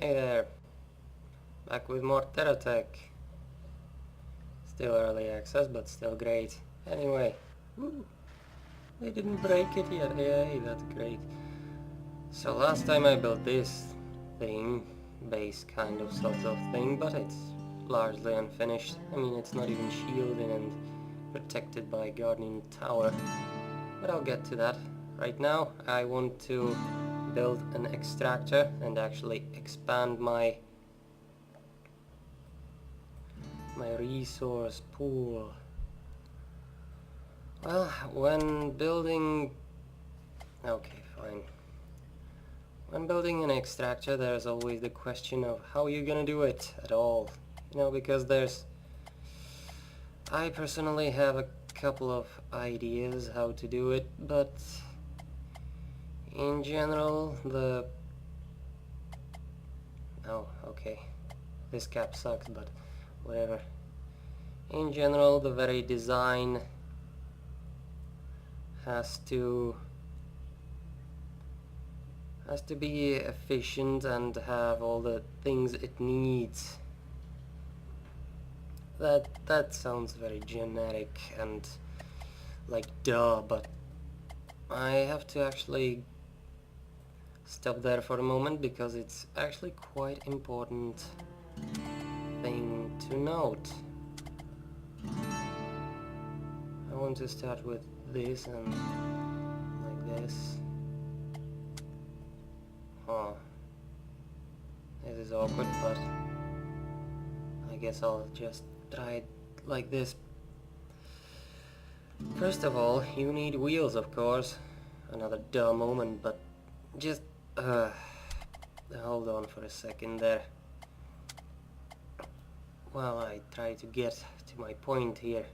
Hey there, back with more TerraTech. Still early access, but still great. Anyway, woo, they didn't break it yet. Yay, that's great. So last time I built this thing, base kind of sort of thing, but it's largely unfinished. I mean, it's not even shielded and protected by a guardian tower. But I'll get to that. Right now, I want to build an extractor and actually expand my resource pool. Well, when building... Okay, fine. When building an extractor, there's always the question of how you're gonna do it at all. You know, because there's... I personally have a couple of ideas how to do it, but in general, Oh, okay. This cap sucks, but whatever. In general, the very design has to be efficient and have all the things it needs. That sounds very generic and like duh, but I have to actually stop there for a moment because it's actually quite important thing to note. I want to start with this and like this. Huh. This is awkward, but I guess I'll just try it like this. First of all, you need wheels, of course. Another duh moment, but just hold on for a second there. Well, I try to get to my point here.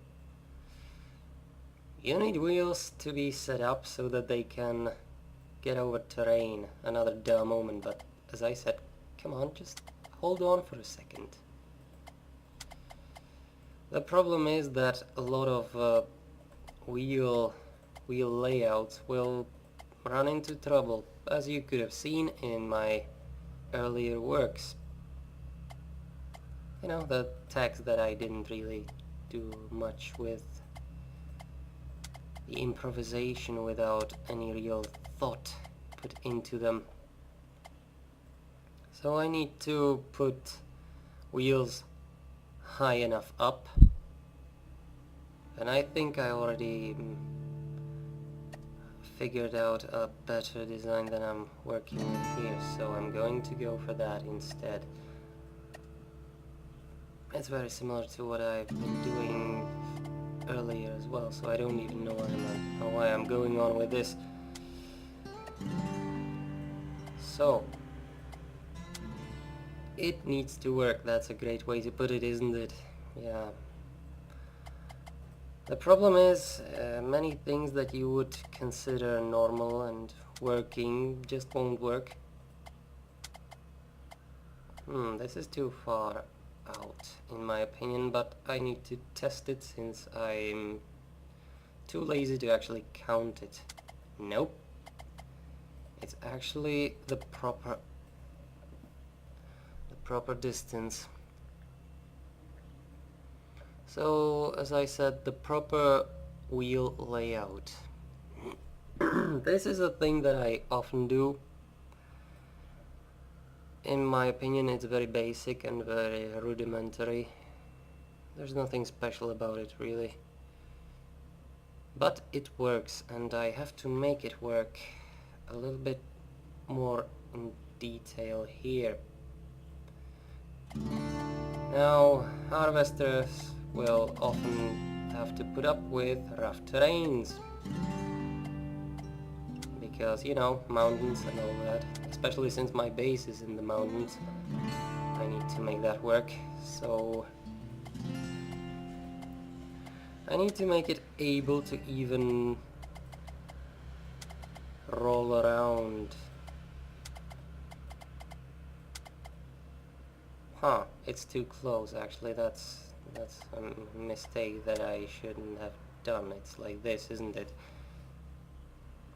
You need wheels to be set up so that they can get over terrain. Another duh moment, but as I said, come on, just hold on for a second. The problem is that a lot of wheel layouts will run into trouble, as you could have seen in my earlier works. You know, the text that I didn't really do much with, the improvisation without any real thought put into them. So I need to put wheels high enough up, and I think I already figured out a better design than I'm working with here, so I'm going to go for that instead. It's very similar to what I've been doing earlier as well, so I don't even know why I'm going on with this. So, it needs to work. That's a great way to put it, isn't it? Yeah. The problem is, many things that you would consider normal and working just won't work. This is too far out in my opinion, but I need to test it since I'm too lazy to actually count it. Nope. It's actually the proper distance. So, as I said, the proper wheel layout. This is a thing that I often do. In my opinion, it's very basic and very rudimentary. There's nothing special about it, really. But it works, and I have to make it work a little bit more in detail here. Now, harvesters will often have to put up with rough terrains. Because, you know, mountains and all that. Especially since my base is in the mountains. I need to make that work. So I need to make it able to even roll around. Huh, it's too close actually. That's a mistake that I shouldn't have done. It's like this, isn't it?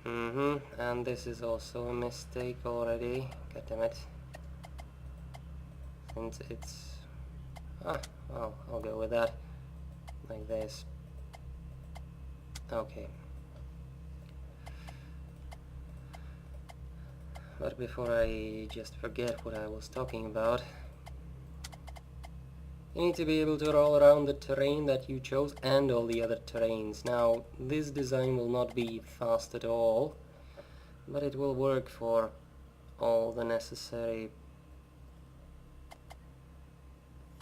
And this is also a mistake already. God damn it. and it's... well, I'll go with that, like this. Okay. But before I just forget what I was talking about, you need to be able to roll around the terrain that you chose and all the other terrains. Now, this design will not be fast at all, but it will work for all the necessary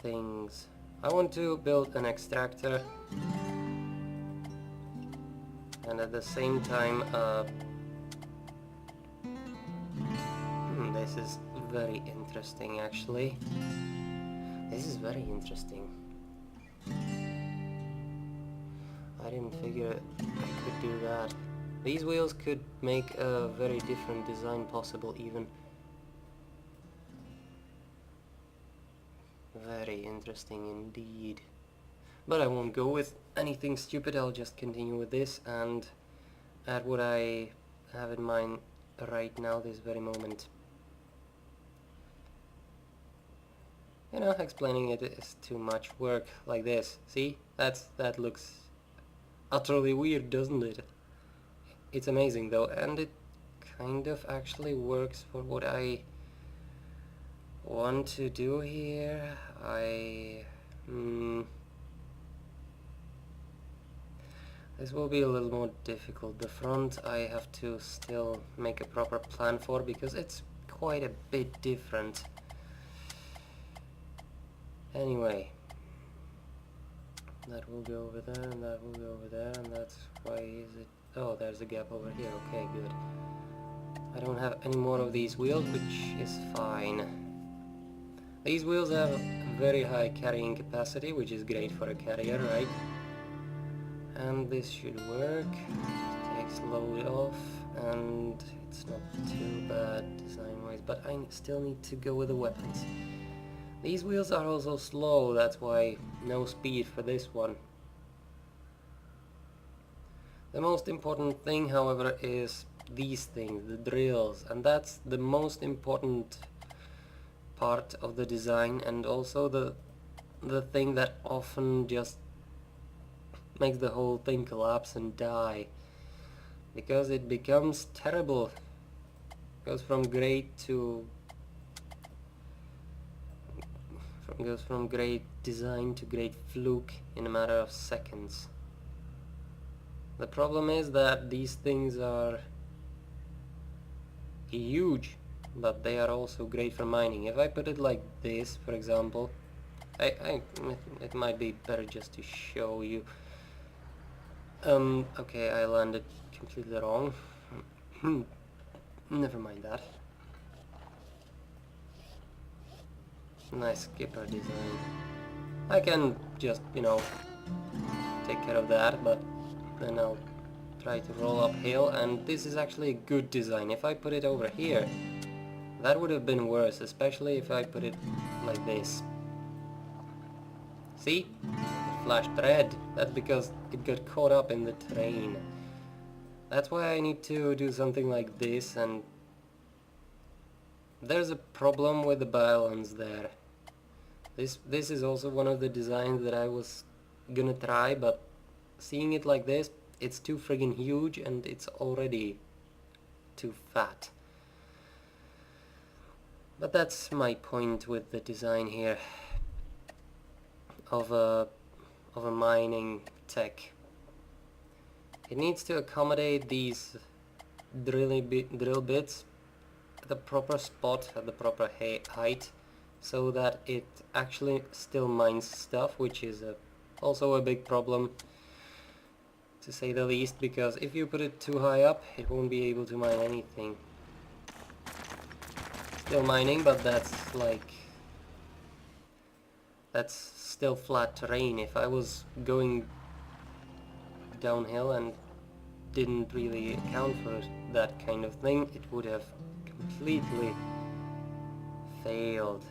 things. I want to build an extractor and at the same time this is very interesting actually. This is very interesting. I didn't figure I could do that. These wheels could make a very different design possible even. Very interesting indeed. But I won't go with anything stupid, I'll just continue with this and add what I have in mind right now, this very moment. You know, explaining it is too much work, like this. See? That looks utterly weird, doesn't it? It's amazing though, and it kind of actually works for what I want to do here. This will be a little more difficult. The front I have to still make a proper plan for because it's quite a bit different. Anyway, that will go over there and that will go over there, and that's why is it... oh, there's a gap over here. Okay, good. I don't have any more of these wheels, which is fine. These wheels have very high carrying capacity, which is great for a carrier, right? And this should work. It takes load off, and it's not too bad design-wise, but I still need to go with the weapons. These wheels are also slow, that's why no speed for this one. The most important thing, however, is these things, the drills, and that's the most important part of the design, and also the thing that often just makes the whole thing collapse and die, because it becomes terrible. It goes from great to goes from great design to great fluke in a matter of seconds. The problem is that these things are huge, but they are also great for mining. If I put it like this, for example, it might be better just to show you. Okay, I landed completely wrong. Never mind that. Nice skipper design. I can just, you know, take care of that, but then I'll try to roll uphill, and this is actually a good design. If I put it over here, that would have been worse, especially if I put it like this. See? It flashed red. That's because it got caught up in the terrain. That's why I need to do something like this, and there's a problem with the balance there. This is also one of the designs that I was gonna try, but seeing it like this, it's too friggin' huge and it's already too fat. But that's my point with the design here of a mining tech. It needs to accommodate these drill bits at the proper spot, at the proper height, so that it actually still mines stuff, which is also a big problem, to say the least, because if you put it too high up, it won't be able to mine anything. Still mining, but that's still flat terrain. If I was going downhill and didn't really account for that kind of thing, it would have completely failed.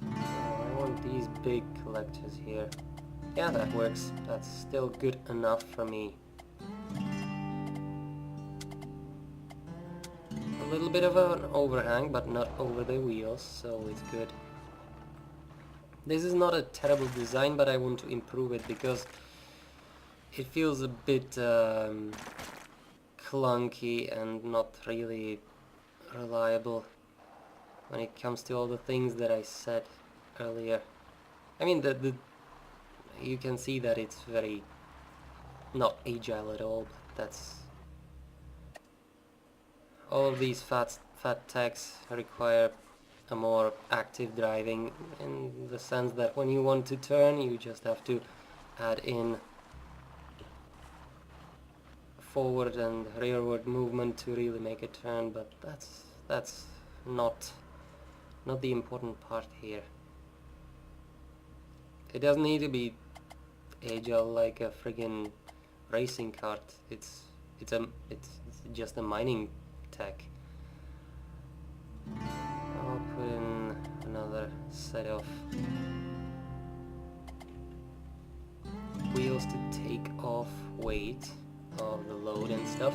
I want these big collectors here. Yeah, that works. That's still good enough for me. A little bit of an overhang, but not over the wheels, so it's good. This is not a terrible design, but I want to improve it because it feels a bit clunky and not really reliable when it comes to all the things that I said earlier. I mean, you can see that it's very not agile at all, but that's... all of these fat techs require a more active driving, in the sense that when you want to turn, you just have to add in forward and rearward movement to really make a turn, but that's not the important part here. It doesn't need to be agile like a friggin' racing cart. It's just a mining tech. I'll put in another set of wheels to take off weight of the load and stuff.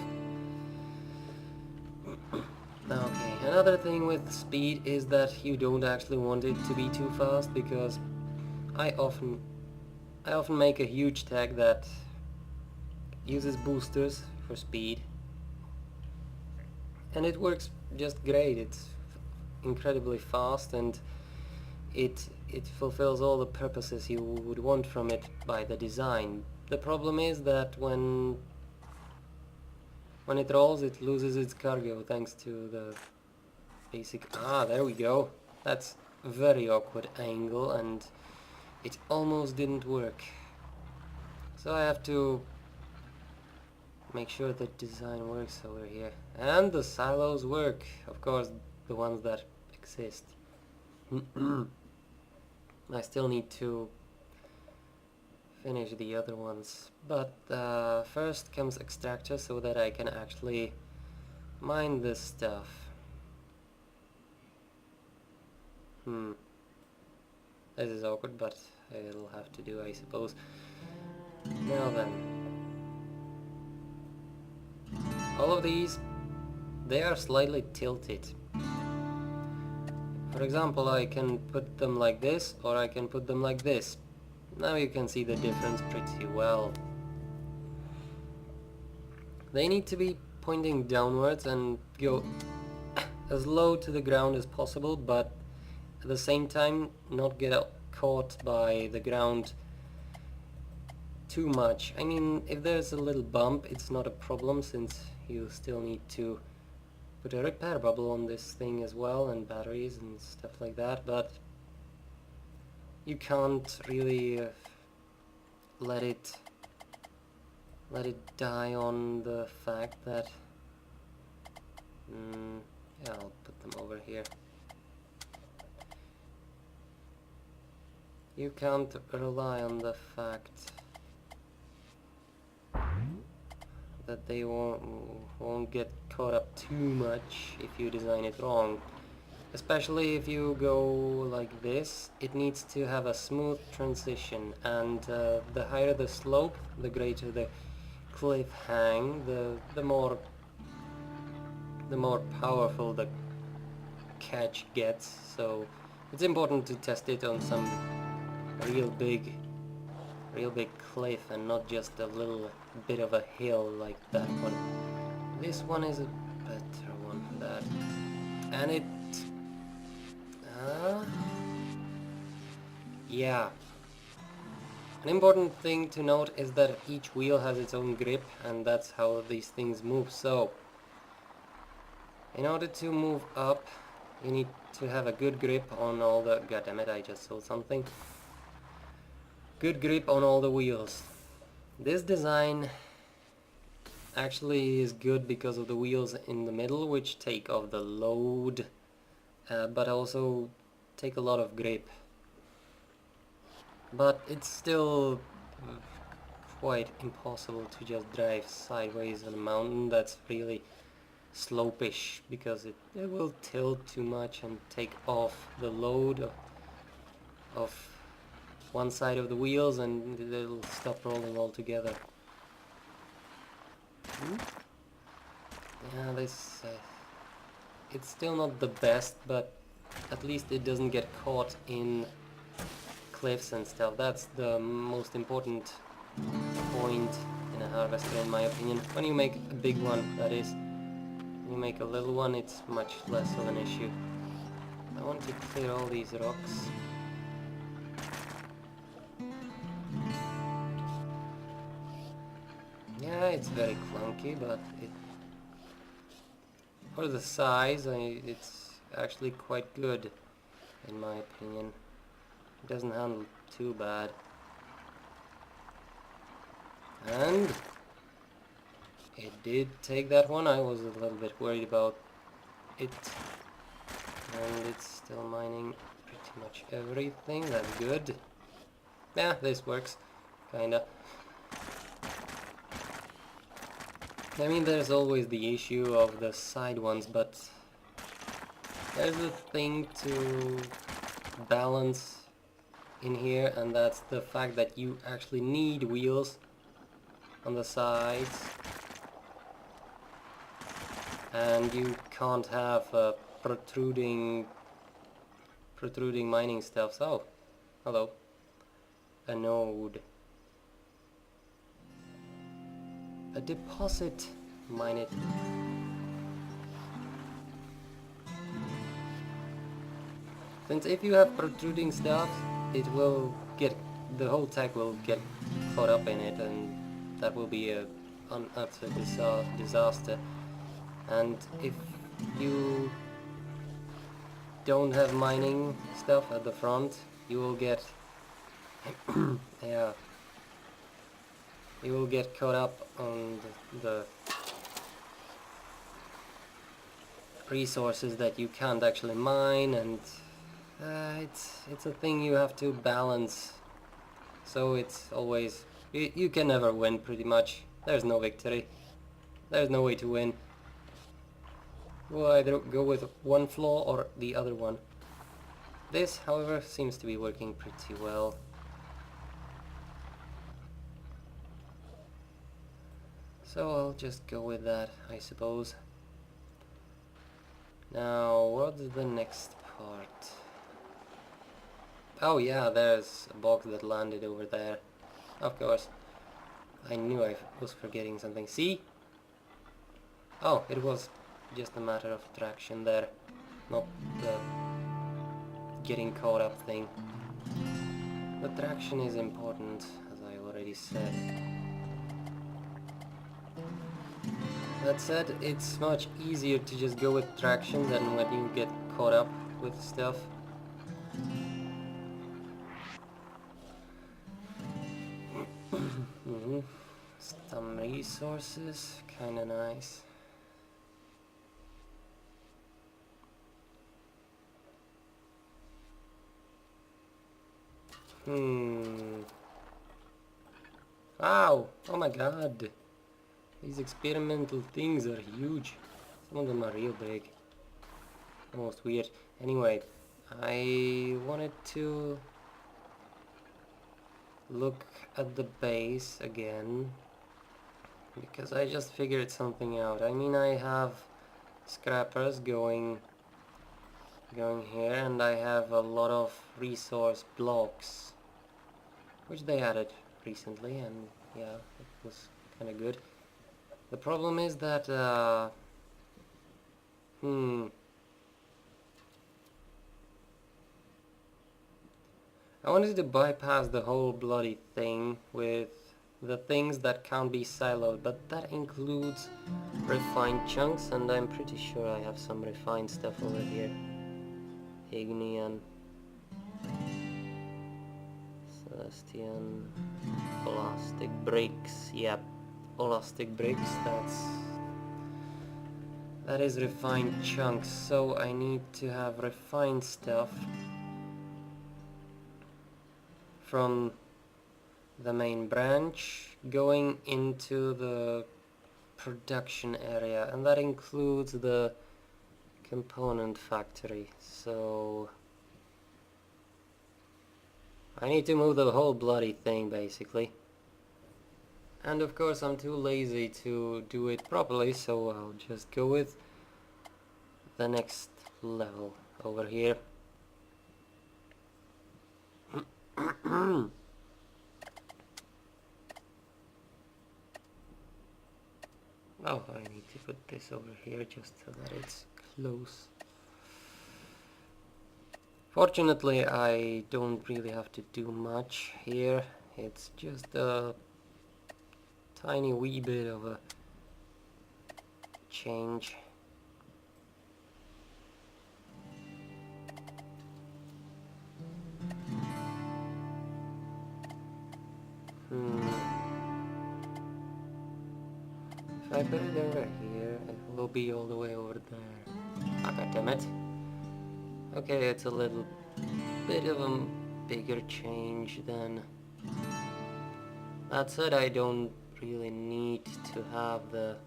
Okay, another thing with speed is that you don't actually want it to be too fast, because I often make a huge tag that uses boosters for speed, and it works just great. It's incredibly fast, and it fulfills all the purposes you would want from it by the design. The problem is that when it rolls, it loses its cargo thanks to the basic... there we go. That's a very awkward angle, and it almost didn't work. So I have to make sure the design works over here. And the silos work, of course, the ones that exist. I still need to finish the other ones, but first comes extractor, so that I can actually mine this stuff. This is awkward, but it'll have to do, I suppose. Now then, all of these, they are slightly tilted. For example, I can put them like this, or I can put them like this. Now you can see the difference pretty well. They need to be pointing downwards and go as low to the ground as possible, but at the same time not get caught by the ground too much. I mean, if there's a little bump, it's not a problem, since you still need to put a repair bubble on this thing as well, and batteries and stuff like that, but you can't really let it die on the fact that yeah, I'll put them over here. You can't rely on the fact that they won't get caught up too much if you design it wrong. Especially if you go like this, it needs to have a smooth transition, and the higher the slope, the greater the cliff hang, the more powerful the catch gets. So it's important to test it on some real big cliff, and not just a little bit of a hill like that one. This one is a better one for that, and it yeah. An important thing to note is that each wheel has its own grip, and that's how these things move. So in order to move up, you need to have a good grip on all the... goddammit, I just saw something. Good grip on all the wheels. This design actually is good because of the wheels in the middle, which take off the load, but also take a lot of grip. But it's still quite impossible to just drive sideways on a mountain that's really slopish, because it will tilt too much and take off the load of one side of the wheels, and it'll stop rolling altogether. Yeah, this it's still not the best, but at least it doesn't get caught in cliffs and stuff. That's the most important point in a harvester, in my opinion. When you make a big one, that is. When you make a little one, it's much less of an issue. I want to clear all these rocks. Yeah, it's very clunky, but for the size, it's actually quite good, in my opinion. It doesn't handle too bad. And it did take that one. I was a little bit worried about it. And it's still mining pretty much everything. That's good. Yeah, this works. Kinda. I mean, there's always the issue of the side ones, but there's a thing to balance in here, and that's the fact that you actually need wheels on the sides, and you can't have protruding mining stuff. So, hello, a node. A deposit, mine it. Since if you have protruding stuff, it will get, the whole tech will get caught up in it, and that will be a utter disaster. And if you don't have mining stuff at the front, you will get yeah, you will get caught up on the resources that you can't actually mine, and it's a thing you have to balance. So it's always, you can never win, pretty much. There's no victory. There's no way to win. We'll either go with one flaw or the other one. This, however, seems to be working pretty well. So I'll just go with that, I suppose. Now, what's the next part? Oh yeah, there's a box that landed over there. Of course. I knew I was forgetting something. See? Oh, it was just a matter of traction there, not the getting caught up thing. The traction is important, as I already said. That said, it's much easier to just go with traction than when you get caught up with stuff. Some resources, kinda nice. Ow! Oh my god! These experimental things are huge. Some of them are real big. Almost weird. Anyway, I wanted to look at the base again, because I just figured something out. I mean, I have scrappers going here, and I have a lot of resource blocks, which they added recently, and yeah, it was kind of good. The problem is that I wanted to bypass the whole bloody thing with the things that can't be siloed, but that includes refined chunks, and I'm pretty sure I have some refined stuff over here. Ignian, Celestian, plastic bricks. Yep, plastic bricks. That is refined chunks. So I need to have refined stuff from the main branch going into the production area, and that includes the component factory. So I need to move the whole bloody thing, basically. And of course I'm too lazy to do it properly, so I'll just go with the next level over here. Oh, I need to put this over here just so that it's close. Fortunately, I don't really have to do much here. It's just a tiny wee bit of a change. If I put it over here, it will be all the way over there. Ah, God damn it. Okay, it's a little bit of a bigger change then. That said, I don't really need to have the...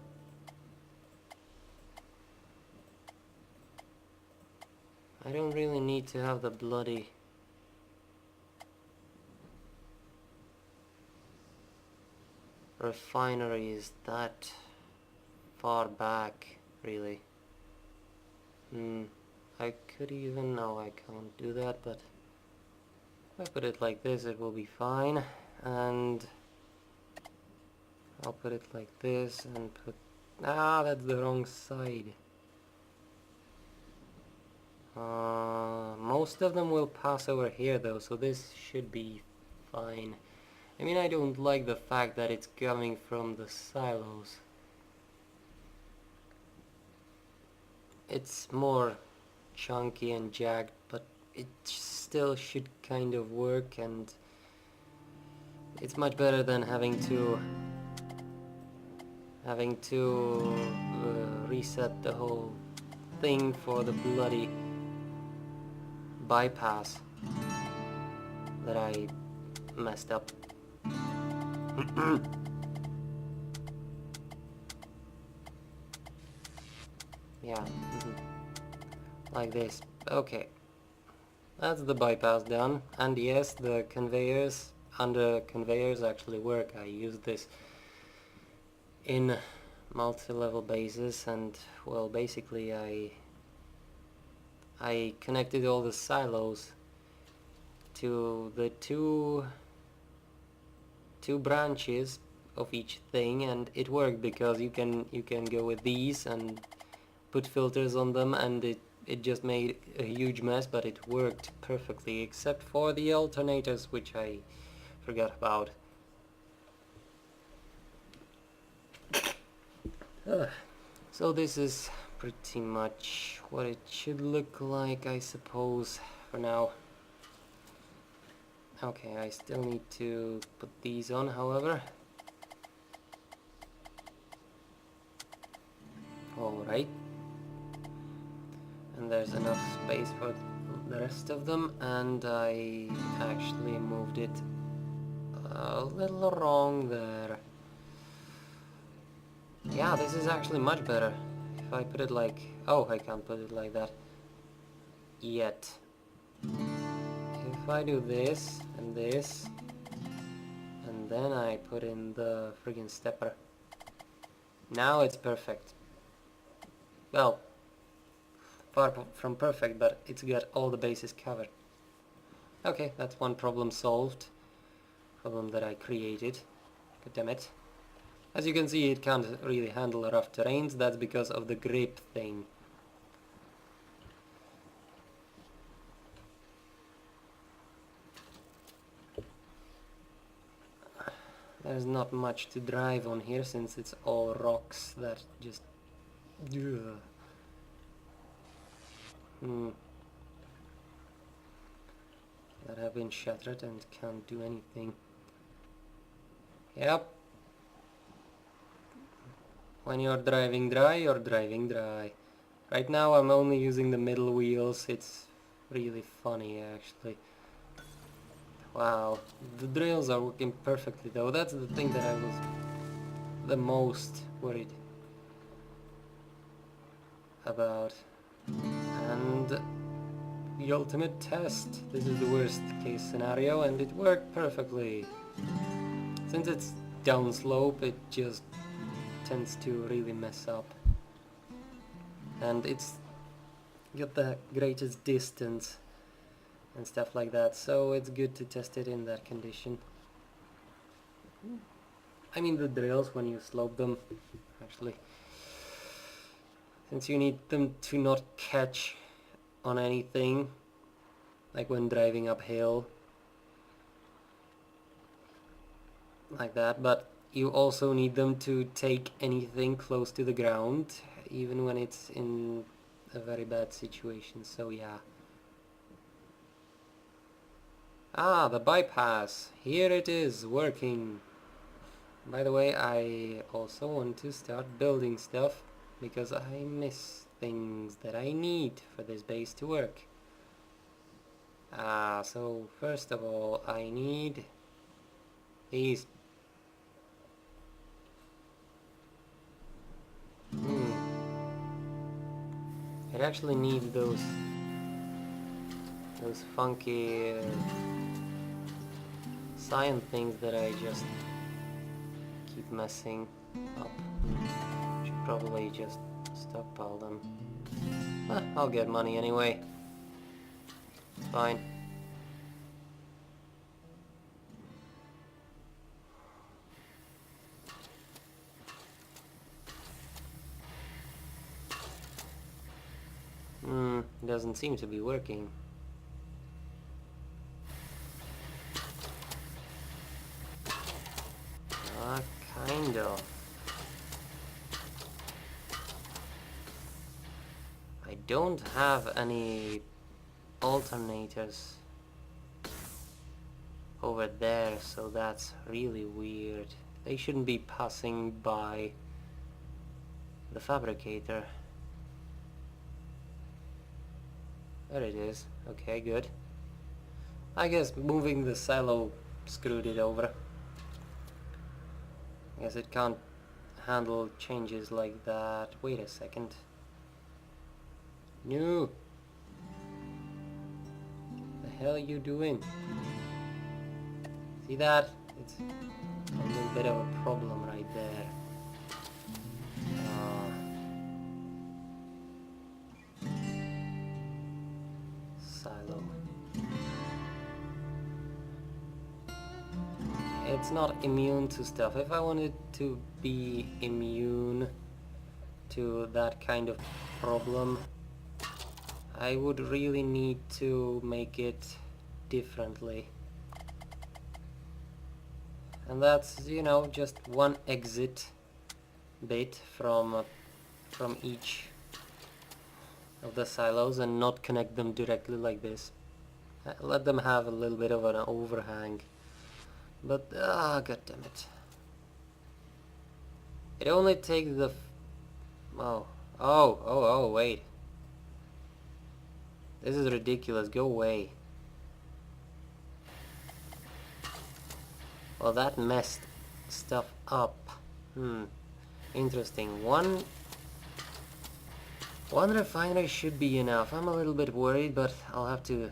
I don't really need to have the bloody... refinery is that far back, really. I could even... no, I can't do that, but if I put it like this, it will be fine. And I'll put it like this and put... ah, that's the wrong side. Most of them will pass over here though, so this should be fine. I mean, I don't like the fact that it's coming from the silos. It's more chunky and jagged, but it still should kind of work, and it's much better than having to reset the whole thing for the bloody bypass that I messed up. Yeah, like this. Okay, that's the bypass done. And yes, the conveyors, under conveyors actually work. I use this in multi-level bases, and well, basically I connected all the silos to the two branches of each thing, and it worked because you can go with these and put filters on them, and it just made a huge mess, but it worked perfectly, except for the alternators, which I forgot about. So this is pretty much what it should look like, I suppose, for now. Okay, I still need to put these on, however. Alright. And there's enough space for the rest of them, and I actually moved it a little wrong there. Yeah, this is actually much better. If I put it like... oh, I can't put it like that yet. If I do this, and then I put in the friggin' stepper. Now it's perfect. Well, far from perfect, but it's got all the bases covered. Okay, that's one problem solved. Problem that I created. God damn it. As you can see, it can't really handle rough terrains. That's because of the grip thing. There's not much to drive on here, since it's all rocks that just... that have been shattered and can't do anything. Yep. When you're driving dry, you're driving dry. Right now I'm only using the middle wheels. It's really funny, actually. Wow, the drills are working perfectly though. That's the thing that I was the most worried about. And the ultimate test. This is the worst case scenario, and it worked perfectly. Since it's downslope, it just tends to really mess up. And it's got the greatest distance and stuff like that, so it's good to test it in that condition. I mean the drills when you slope them, actually, since you need them to not catch on anything, like when driving uphill, like that, but you also need them to take anything close to the ground, even when it's in a very bad situation, so yeah. Ah, the bypass! Here it is, working! By the way, I also want to start building stuff, because I miss things that I need for this base to work. So first of all, I need these. It actually needs those funky cyan things that I just keep messing up. Should probably just stockpile them. I'll get money anyway. It's fine. Doesn't seem to be working. Kind of. I don't have any alternators over there, so that's really weird. They shouldn't be passing by the fabricator. There it is. Okay, good. I guess moving the silo screwed it over. I guess it can't handle changes like that. Wait a second. No! The hell are you doing? See that? It's a little bit of a problem right there. Silo. It's not immune to stuff. If I wanted to be immune to that kind of problem, I would really need to make it differently. And that's, you know, just one exit bit from each of the silos and not connect them directly like this. Let them have a little bit of an overhang. But, god damn it. It only takes the... Oh, wait. This is ridiculous, go away. Well, that messed stuff up. Interesting. One refinery should be enough. I'm a little bit worried, but I'll have to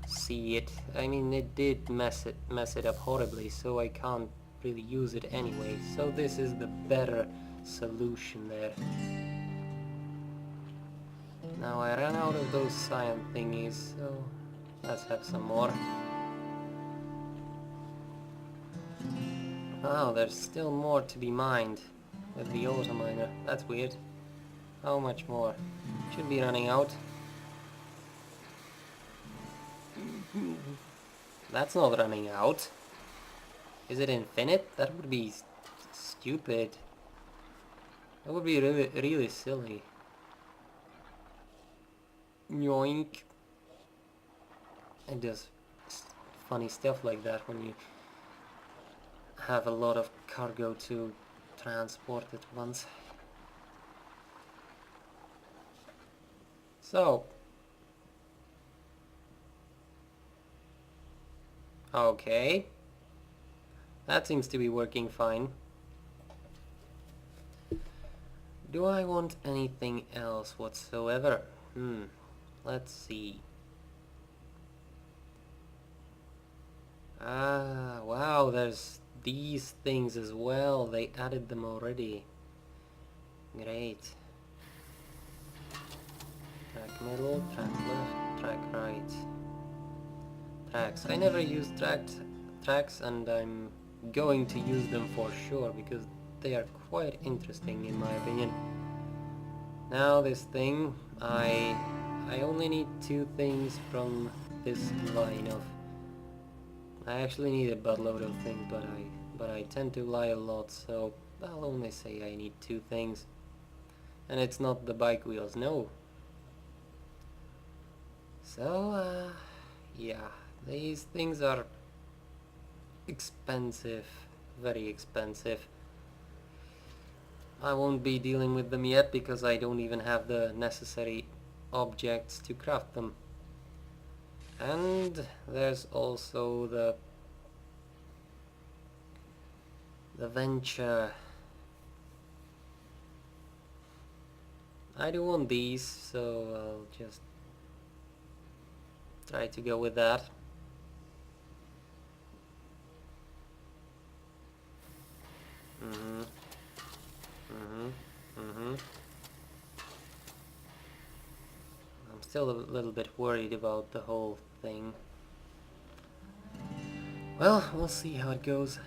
see it. I mean, it did mess it up horribly, so I can't really use it anyway. So this is the better solution there. Now I ran out of those cyan thingies, so let's have some more. Oh, there's still more to be mined with the auto miner. That's weird. How much more? Should be running out. That's not running out. Is it infinite? That would be stupid. That would be really silly. Yoink. It does funny stuff like that when you have a lot of cargo to transport at once. So, okay, that seems to be working fine. Do I want anything else whatsoever? Let's see. Wow, there's these things as well. They added them already. Great. Track middle, track left, track right. tracks. I never used tracks, and I'm going to use them for sure because they are quite interesting in my opinion. Now this thing, I only need two things from this line of. I actually need a buttload of things, but I tend to lie a lot, so I'll only say I need two things. And it's not the bike wheels, no. So, yeah, these things are expensive, very expensive. I won't be dealing with them yet because I don't even have the necessary objects to craft them. And there's also the venture. I do want these, so I'll just try to go with that. I'm still a little bit worried about the whole thing. Well, we'll see how it goes.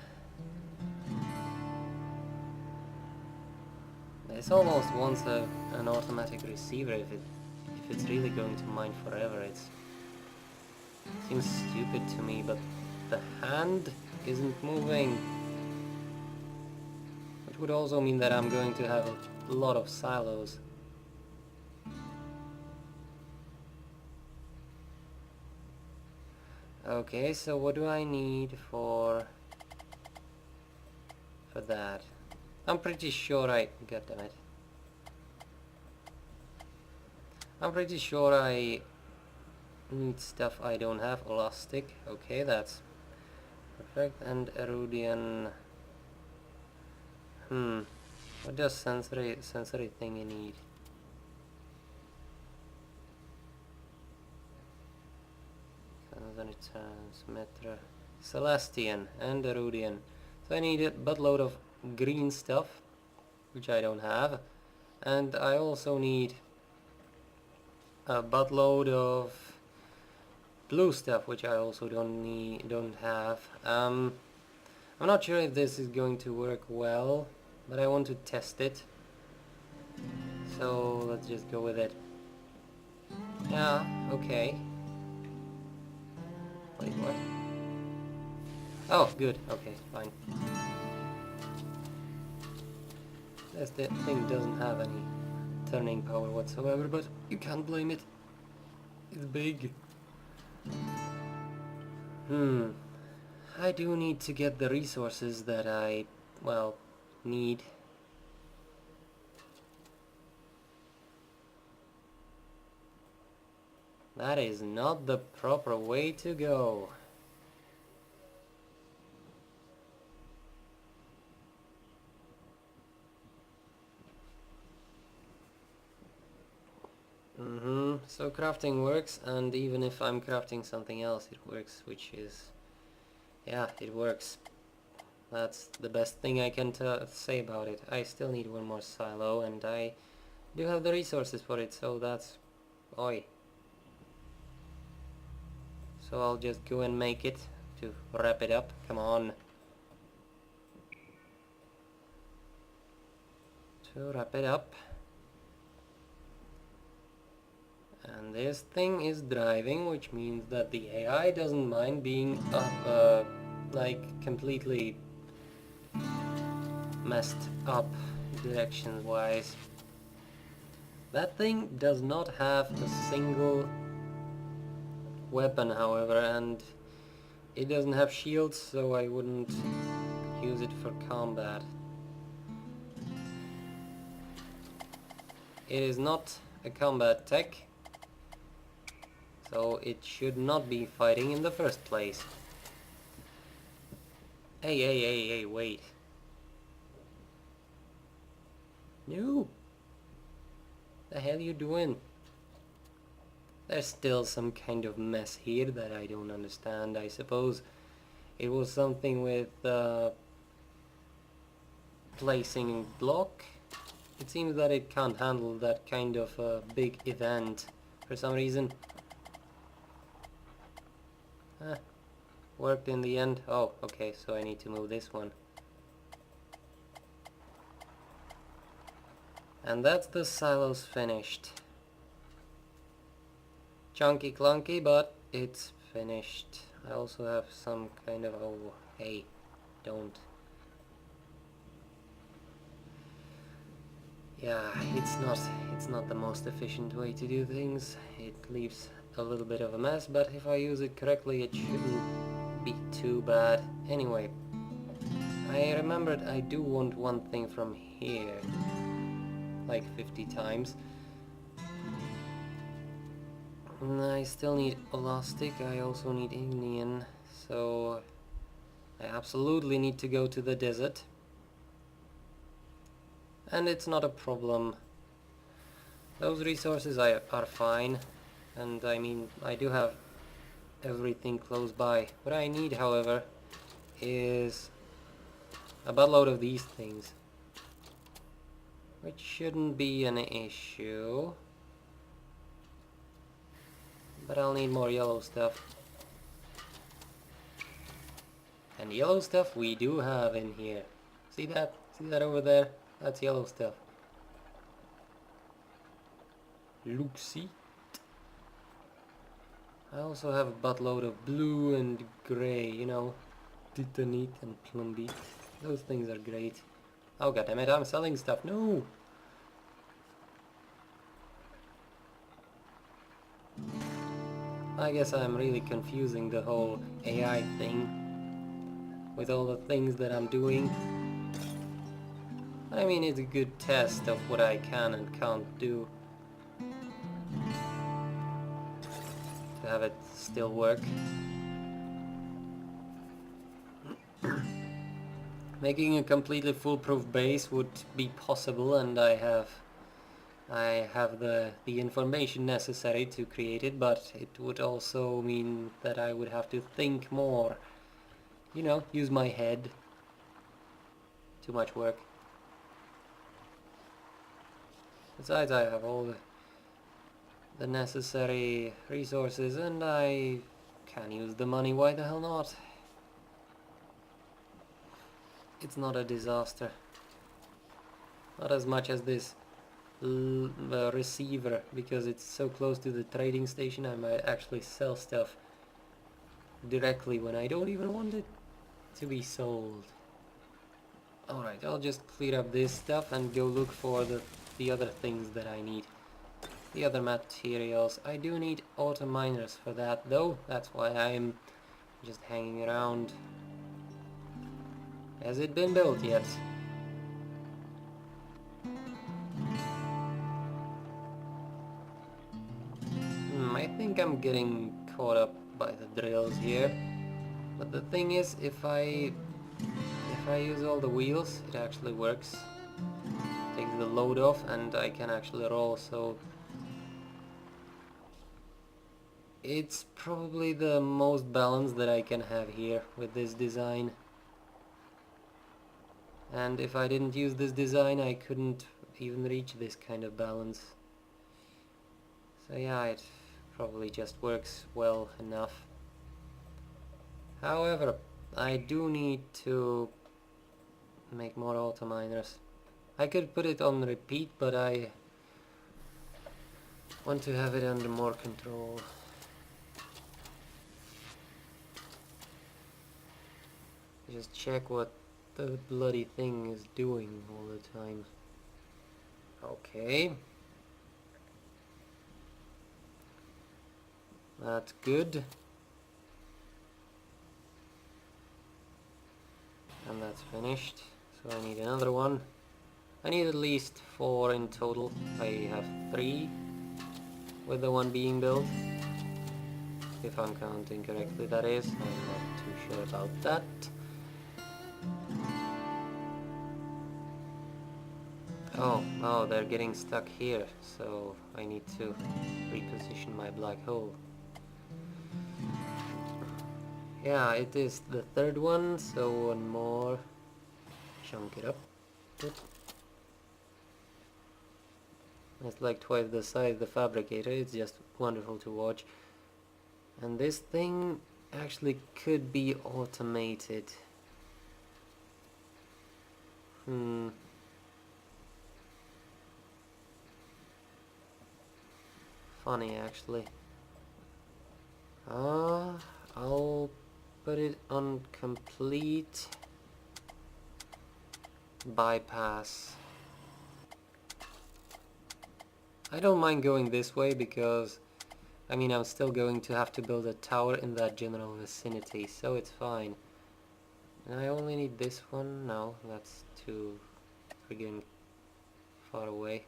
This almost wants an automatic receiver if it's really going to mine forever. It seems stupid to me, but the hand isn't moving. Which would also mean that I'm going to have a lot of silos. Okay, so what do I need for that? I'm pretty sure goddammit. I'm pretty sure I need stuff I don't have. Elastic, okay, that's perfect. And Erudian. What does sensory thingy need? Sensory transmitter. Celestian and Erudian. So I need a buttload of green stuff, which I don't have, and I also need a buttload of blue stuff, which I also don't have. I'm not sure if this is going to work well, but I want to test it. So let's just go with it. Yeah, okay. Wait, what? Oh, good. Okay, fine. This thing doesn't have any turning power whatsoever, but you can't blame it. It's big. I do need to get the resources that I, well, need. That is not the proper way to go. So crafting works, and even if I'm crafting something else, it works, which is... yeah, it works. That's the best thing I can say about it. I still need one more silo, and I do have the resources for it, so that's... oi. So I'll just go and make it to wrap it up. Come on. To wrap it up. And this thing is driving, which means that the AI doesn't mind being like completely messed up directions wise. That thing does not have a single weapon, however, and it doesn't have shields, so I wouldn't use it for combat. It is not a combat tech, so it should not be fighting in the first place. Hey, wait. No! The hell you doing? There's still some kind of mess here that I don't understand. I suppose it was something with placing block. It seems that it can't handle that kind of big event for some reason. Worked in the end. Oh, okay, so I need to move this one. And that's the silos finished. Chunky clunky, but it's finished. I also have some kind of... oh, hey, don't. Yeah, it's not the most efficient way to do things. It leaves a little bit of a mess, but if I use it correctly, it shouldn't be too bad. Anyway, I remembered I do want one thing from here, like 50 times. And I still need elastic, I also need ignium, so I absolutely need to go to the desert. And it's not a problem. Those resources are fine, and I mean, I do have everything close by. What I need, however, is a buttload of these things, which shouldn't be an issue. But I'll need more yellow stuff. And yellow stuff we do have in here. See that? See that over there? That's yellow stuff. Look, see? I also have a buttload of blue and grey, you know, titanite and plumbite. Those things are great. Oh goddammit, I'm selling stuff. No! I guess I'm really confusing the whole AI thing with all the things that I'm doing. I mean, it's a good test of what I can and can't do, to have it still work. Making a completely foolproof base would be possible, and I have the information necessary to create it, but it would also mean that I would have to think more. You know, use my head. Too much work. Besides, I have all the necessary resources, and I can use the money. Why the hell not? It's not a disaster. Not as much as this receiver, because it's so close to the trading station. I might actually sell stuff directly when I don't even want it to be sold. Alright, I'll just clear up this stuff and go look for the other things that I need. The other materials. I do need auto miners for that though. That's why I'm just hanging around. Has it been built yet? I think I'm getting caught up by the drills here. But the thing is, if I use all the wheels, it actually works. Takes the load off and I can actually roll, so it's probably the most balance that I can have here with this design. And if I didn't use this design, I couldn't even reach this kind of balance. So yeah, it probably just works well enough. However, I do need to make more auto miners. I could put it on repeat, but I want to have it under more control. Just check what the bloody thing is doing all the time. Okay. That's good. And that's finished. So I need another one. I need at least 4 in total. I have 3 with the one being built. If I'm counting correctly, that is. I'm not too sure about that. Oh, they're getting stuck here, so I need to reposition my black hole. Yeah, it is the 3rd one, so one more. Chunk it up. It's like twice the size of the fabricator. It's just wonderful to watch. And this thing actually could be automated. Funny actually. I'll put it on complete bypass. I don't mind going this way because I mean I'm still going to have to build a tower in that general vicinity, so it's fine. And I only need this one. No, that's too friggin' far away.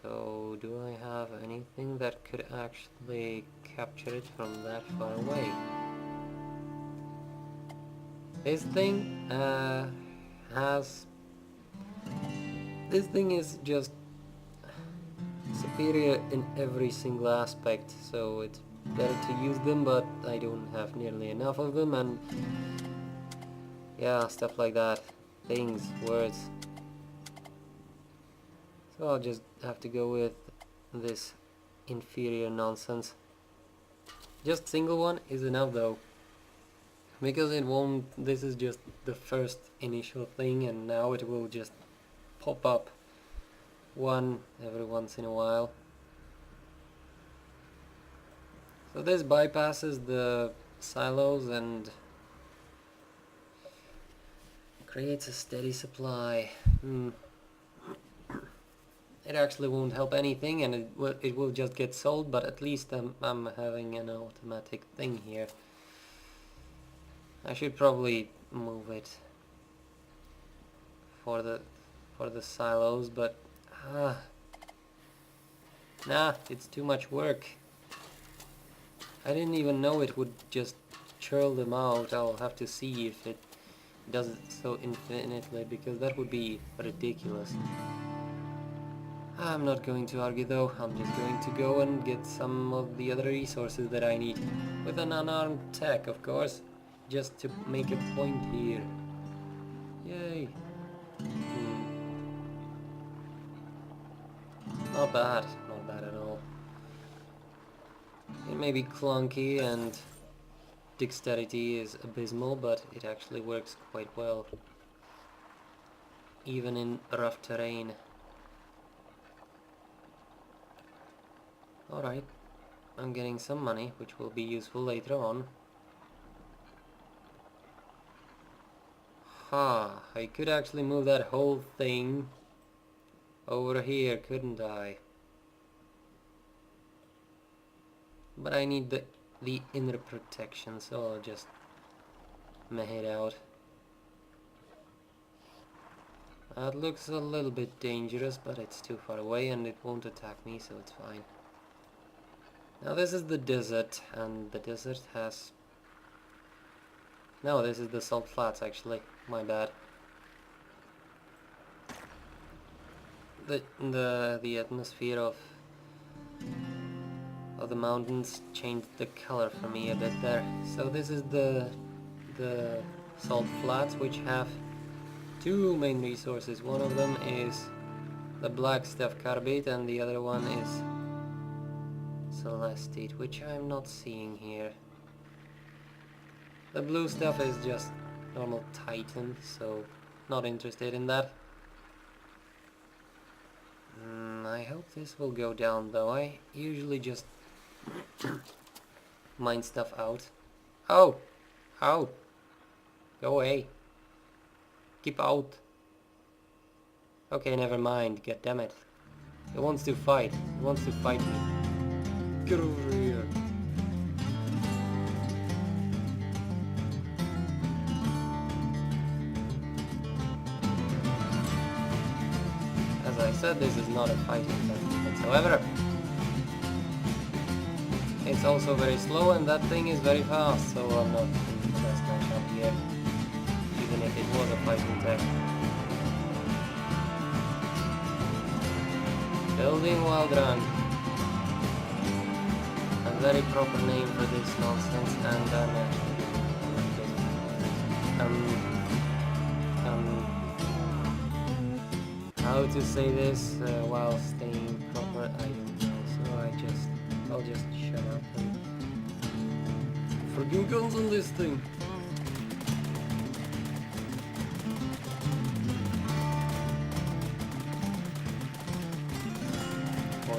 So do I have anything that could actually capture it from that far away? This thing this thing is just superior in every single aspect, so it's better to use them, but I don't have nearly enough of them, and yeah, stuff like that. Things, words. So I'll just have to go with this inferior nonsense. Just single one is enough though, because it won't, this is just the first initial thing, and now it will just pop up one every once in a while. So this bypasses the silos and creates a steady supply. It actually won't help anything, and it will just get sold, but at least I'm having an automatic thing here. I should probably move it for the silos, but nah, it's too much work. I didn't even know it would just churl them out. I'll have to see if it does it so infinitely, because that would be ridiculous. I'm not going to argue though, I'm just going to go and get some of the other resources that I need. With an unarmed tech, of course, just to make a point here. Yay! Not bad at all. It may be clunky and dexterity is abysmal, but it actually works quite well, even in rough terrain. Alright, I'm getting some money, which will be useful later on. I could actually move that whole thing over here, couldn't I? But I need the inner protection, so I'll just meh it out. That looks a little bit dangerous, but it's too far away and it won't attack me, so it's fine. Now this is the desert, and the desert has... No, this is the salt flats actually, my bad. The atmosphere of the mountains changed the color for me a bit there. So this is the salt flats, which have two main resources. One of them is the black stuff carbide, and the other one is celestite, which I'm not seeing here. The blue stuff is just normal titan, so not interested in that. I hope this will go down though. I usually just mine stuff out. Oh! Go away. Keep out. Okay, never mind. God damn it. It wants to fight. It wants to fight me. Get over here. As I said, this is not a fighting tactic whatsoever. It's also very slow, and that thing is very fast, so I'm not in the best matchup here, even if it was a fighting tech. Building while drunk. A very proper name for this nonsense, and I'm actually how to say this while staying proper, I don't know, so I'll just shut up and freaking guns on this thing. Oi.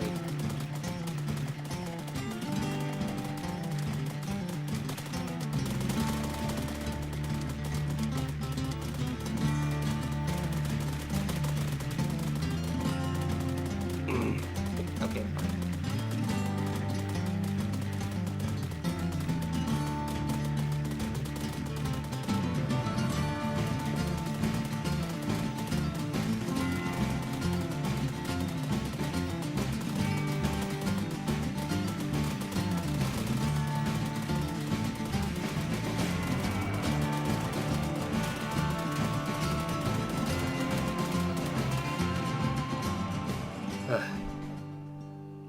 Okay, fine.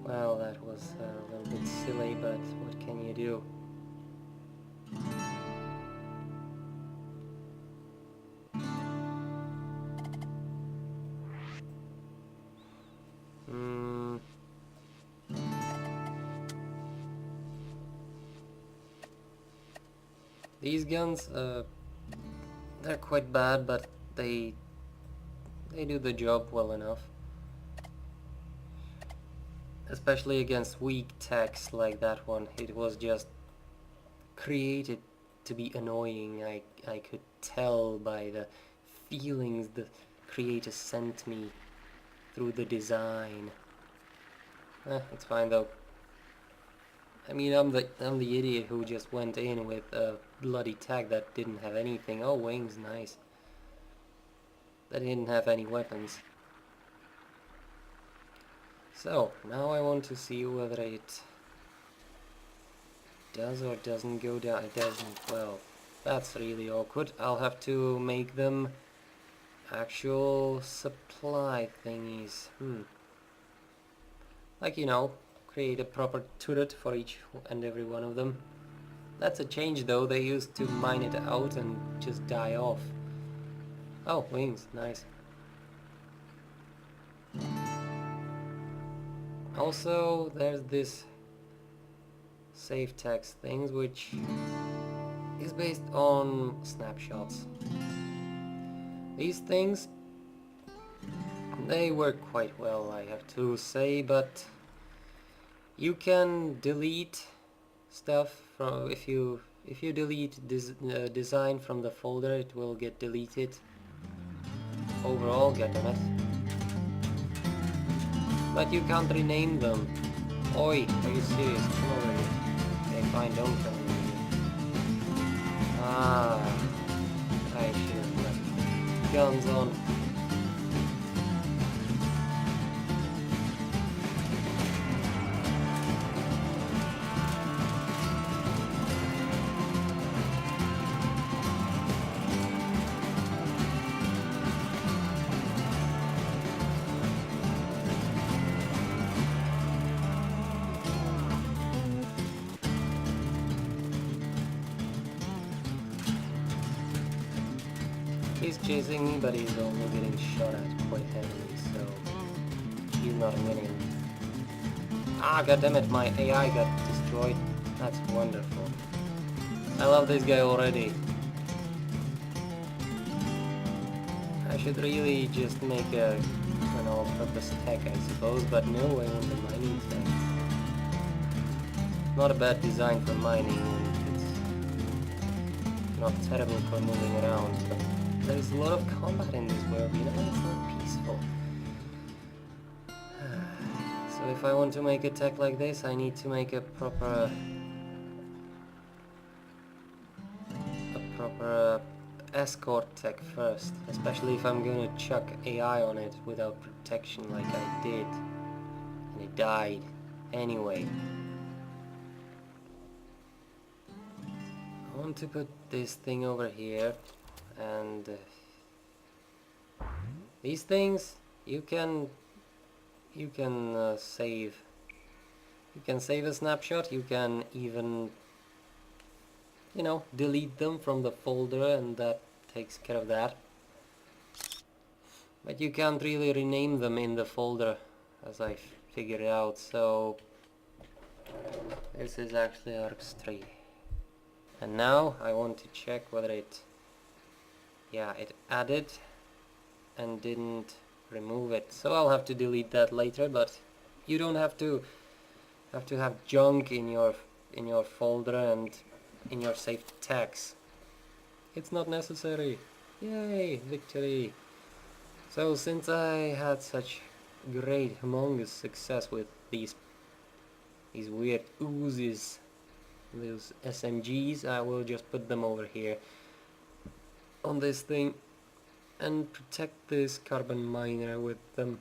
Well, that was a little bit silly, but what can you do? These guns, they're quite bad, but they do the job well enough. Especially against weak techs like that one. It was just created to be annoying. I could tell by the feelings the creator sent me through the design. It's fine though. I mean, I'm the idiot who just went in with a bloody tag that didn't have anything. Oh, wings, nice. That didn't have any weapons. So, now I want to see whether it does or doesn't go down. It doesn't. Well, that's really awkward. I'll have to make them actual supply thingies. Like, you know, create a proper turret for each and every one of them. That's a change though. They used to mine it out and just die off. Oh, wings, nice. Also, there's this save text things which is based on snapshots. These things, they work quite well, I have to say, but you can delete stuff from if you delete this design from the folder, it will get deleted overall. Goddammit. But you can't rename them. Oi, are you serious? Come over here. Okay, fine, don't come over here. I should have left guns on. He's chasing me, but he's also getting shot at quite heavily, so he's not winning. Ah, goddammit, my AI got destroyed. That's wonderful. I love this guy already. I should really just make an all-purpose tech, I suppose, but no, I want the mining tech. Not a bad design for mining, and it's not terrible for moving around, but there's a lot of combat in this world, you know, it's not peaceful. So if I want to make a tech like this, I need to make a proper escort tech first, especially if I'm gonna chuck AI on it without protection like I did, and it died anyway. I want to put this thing over here, and these things you can save. You can save a snapshot. You can even, you know, delete them from the folder, and that takes care of that. But you can't really rename them in the folder, as I figured out. So this is actually ARX3. And now I want to check whether it, yeah, it added and didn't remove it. So I'll have to delete that later, but you don't have to have junk in your folder and in your saved tags. It's not necessary. Yay, victory. So since I had such great, humongous success with these weird oozes, those SMGs, I will just put them over here on this thing and protect this carbon miner with them.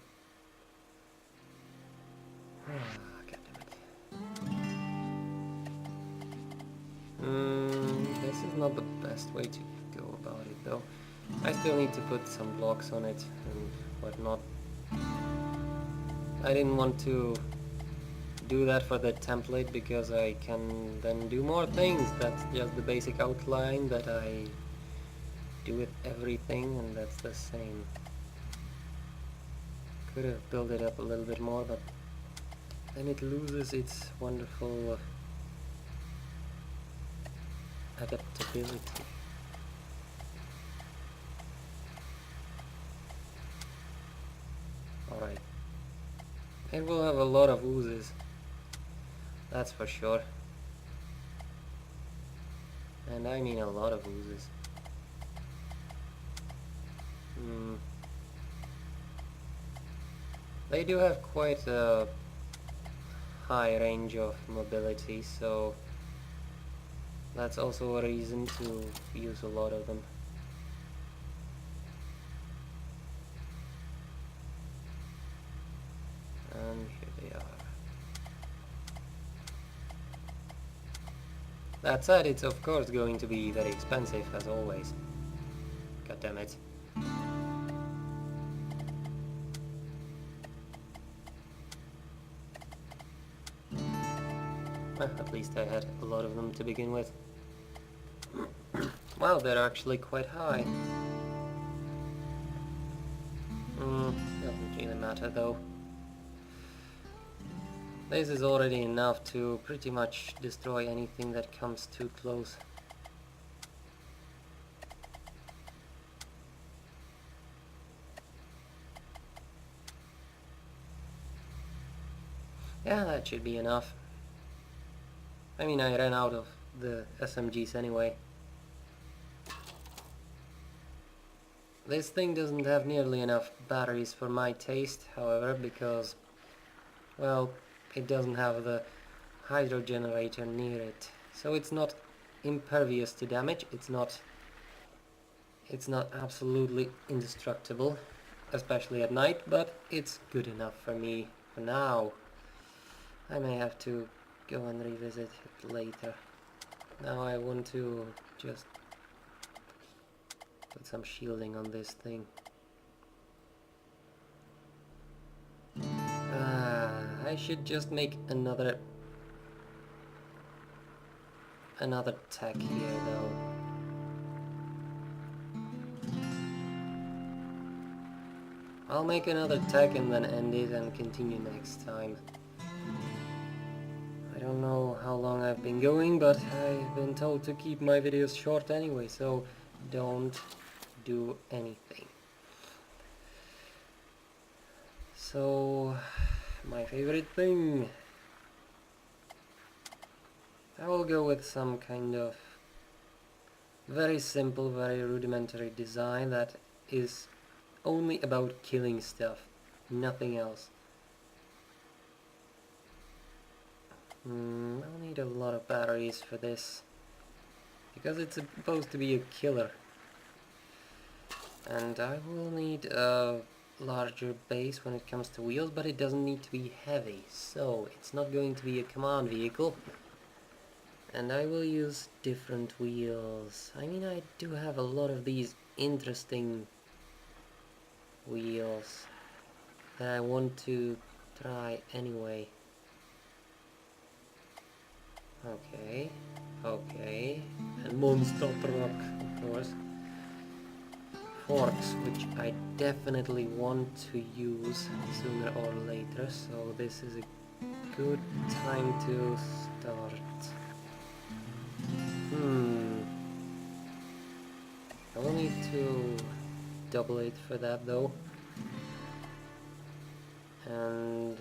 God damn it. This is not the best way to go about it though. I still need to put some blocks on it and whatnot. I didn't want to do that for the template because I can then do more things. That's just the basic outline that I do with everything, and that's the same. Could have built it up a little bit more, but then it loses its wonderful adaptability. Alright. It will have a lot of oozes, that's for sure. And I mean a lot of oozes. They do have quite a high range of mobility, so that's also a reason to use a lot of them. And here they are. That said, it's of course going to be very expensive as always. God damn it. Well, at least I had a lot of them to begin with. Well, they're actually quite high. Doesn't really matter though. This is already enough to pretty much destroy anything that comes too close. Yeah, that should be enough. I mean, I ran out of the SMGs anyway. This thing doesn't have nearly enough batteries for my taste, however, because, well, it doesn't have the hydro generator near it. So it's not impervious to damage, it's not absolutely indestructible, especially at night, but it's good enough for me for now. I may have to go and revisit it later. Now I want to just put some shielding on this thing. I should just make another tech here though. I'll make another tech and then end it and continue next time. I don't know how long I've been going, but I've been told to keep my videos short anyway, so don't do anything. So, my favorite thing. I will go with some kind of very simple, very rudimentary design that is only about killing stuff, nothing else. I'll need a lot of batteries for this, because it's supposed to be a killer. And I will need a larger base when it comes to wheels, but it doesn't need to be heavy, so it's not going to be a command vehicle. And I will use different wheels. I mean, I do have a lot of these interesting wheels that I want to try anyway. Okay, and monster truck, of course. Forks, which I definitely want to use sooner or later, so this is a good time to start. I will need to double it for that though. And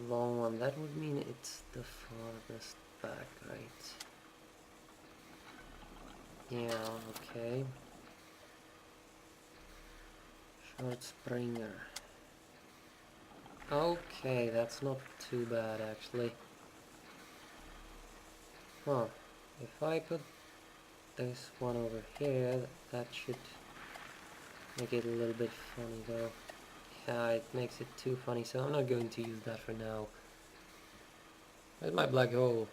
long one, that would mean it's the farthest back, right? Yeah, okay. Short Springer. Okay, that's not too bad actually. Huh. If I put this one over here, that should make it a little bit funny though. Yeah, it makes it too funny, so I'm not going to use that for now. Where's my black hole?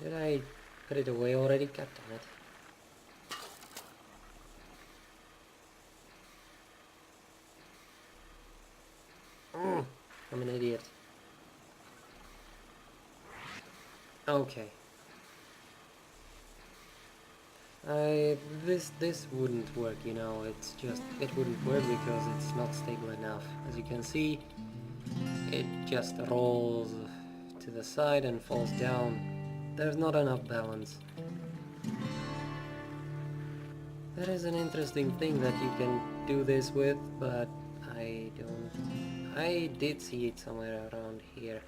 Did I put it away already? God damn it. I'm an idiot. Okay. This wouldn't work, you know, it's just, it wouldn't work because it's not stable enough. As you can see, it just rolls to the side and falls down. There's not enough balance. That is an interesting thing that you can do this with, but I don't... I did see it somewhere around here.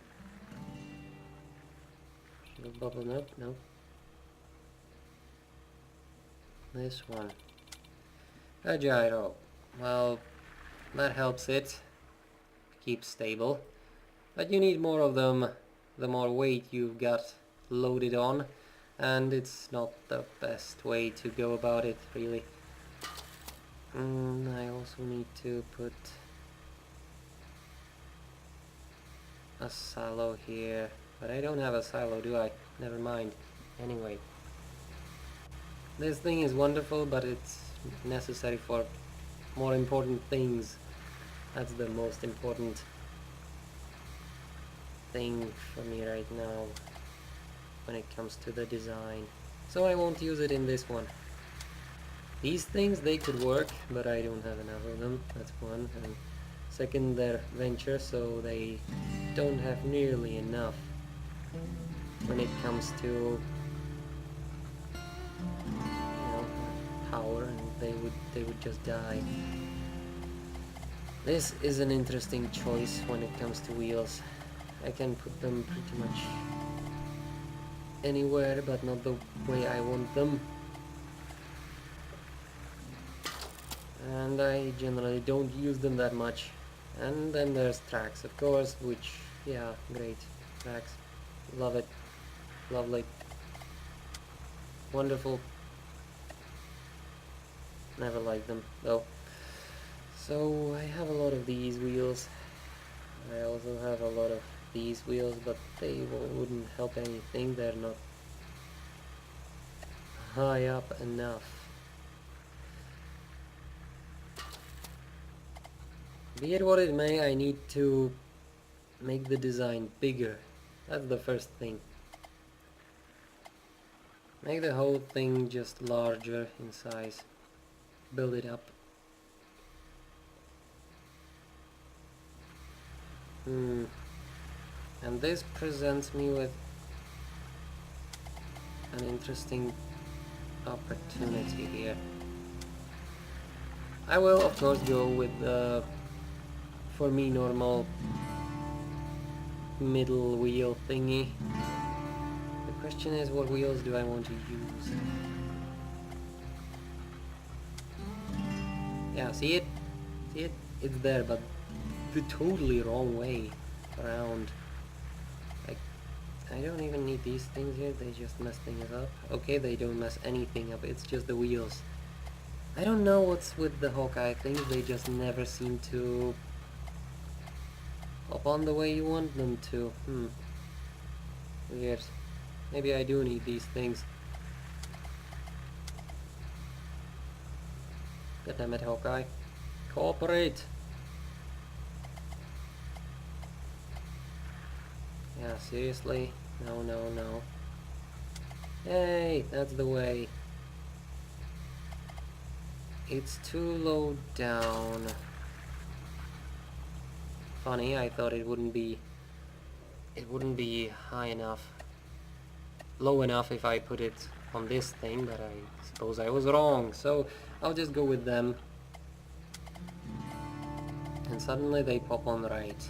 No bubble, nope, nope. This one. A gyro. Well, that helps it keep stable. But you need more of them the more weight you've got loaded on. And it's not the best way to go about it, really. I also need to put a silo here. But I don't have a silo, do I? Never mind. Anyway. This thing is wonderful, but it's necessary for more important things. That's the most important thing for me right now when it comes to the design. So I won't use it in this one. These things, they could work, but I don't have enough of them. That's one. And second, they're venture, so they don't have nearly enough when it comes to, you know, power, and they would just die. This is an interesting choice when it comes to wheels. I can put them pretty much anywhere, but not the way I want them. And I generally don't use them that much. And then there's tracks, of course, which, yeah, great. Tracks. Love it. Lovely. Wonderful. Never liked them, though. So I have a lot of these wheels. I also have a lot of these wheels, but they wouldn't help anything. They're not high up enough. Be it what it may, I need to make the design bigger. That's the first thing. Make the whole thing just larger in size. Build it up. And this presents me with an interesting opportunity here. I will of course go with the, for me, normal middle wheel thingy. The question is, what wheels do I want to use? Yeah, see it? See it? It's there, but the totally wrong way around. Like, I don't even need these things here, they just mess things up. Okay, they don't mess anything up, it's just the wheels. I don't know what's with the Hawkeye things, they just never seem to hop on the way you want them to. Weird. Maybe I do need these things. God damn it, Hawkeye. Cooperate! Yeah, seriously? No, no, no. Hey, that's the way. It's too low down. Funny, I thought it wouldn't be it wouldn't be high enough, low enough if I put it on this thing, but I suppose I was wrong, so I'll just go with them. And suddenly they pop on right.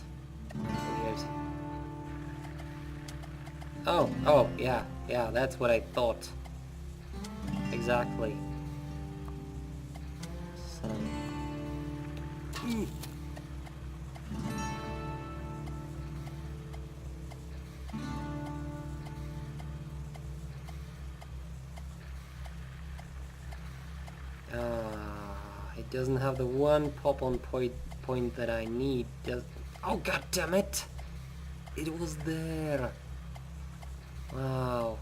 Weird. Oh, yeah, that's what I thought. Exactly. So... it doesn't have the one pop-on point that I need. Oh, god damn it! It was there! Wow.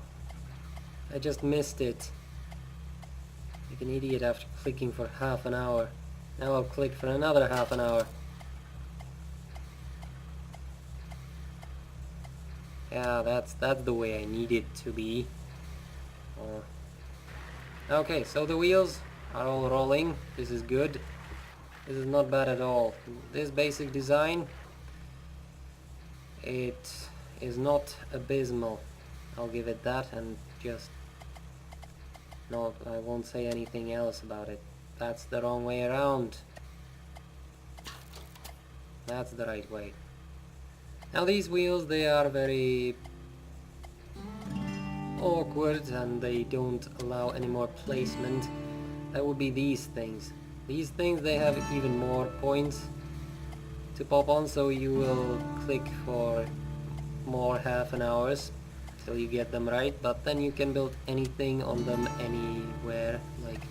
I just missed it. Like an idiot after clicking for half an hour. Now I'll click for another half an hour. Yeah, that's the way I need it to be. Okay, so the wheels are all rolling. This is good. This is not bad at all. This basic design, it is not abysmal. I'll give it that, and just no, I won't say anything else about it. That's the wrong way around. That's the right way. Now these wheels, they are very awkward and they don't allow any more placement. That would be these things. These things, they have even more points to pop on, so you will click for more half an hours till you get them right, but then you can build anything on them anywhere, like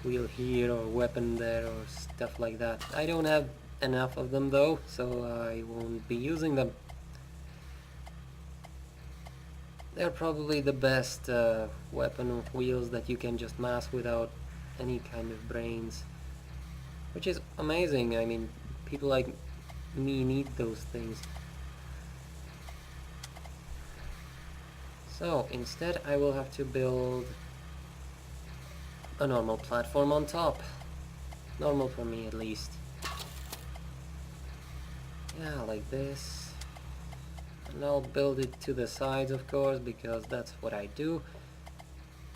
wheel here or weapon there or stuff like that. I don't have enough of them though, so I won't be using them. They're probably the best weapon wheels that you can just mass without any kind of brains, which is amazing. I mean, people like me need those things. So instead I will have to build a normal platform on top. Normal for me at least. Yeah, like this. And I'll build it to the sides, of course, because that's what I do.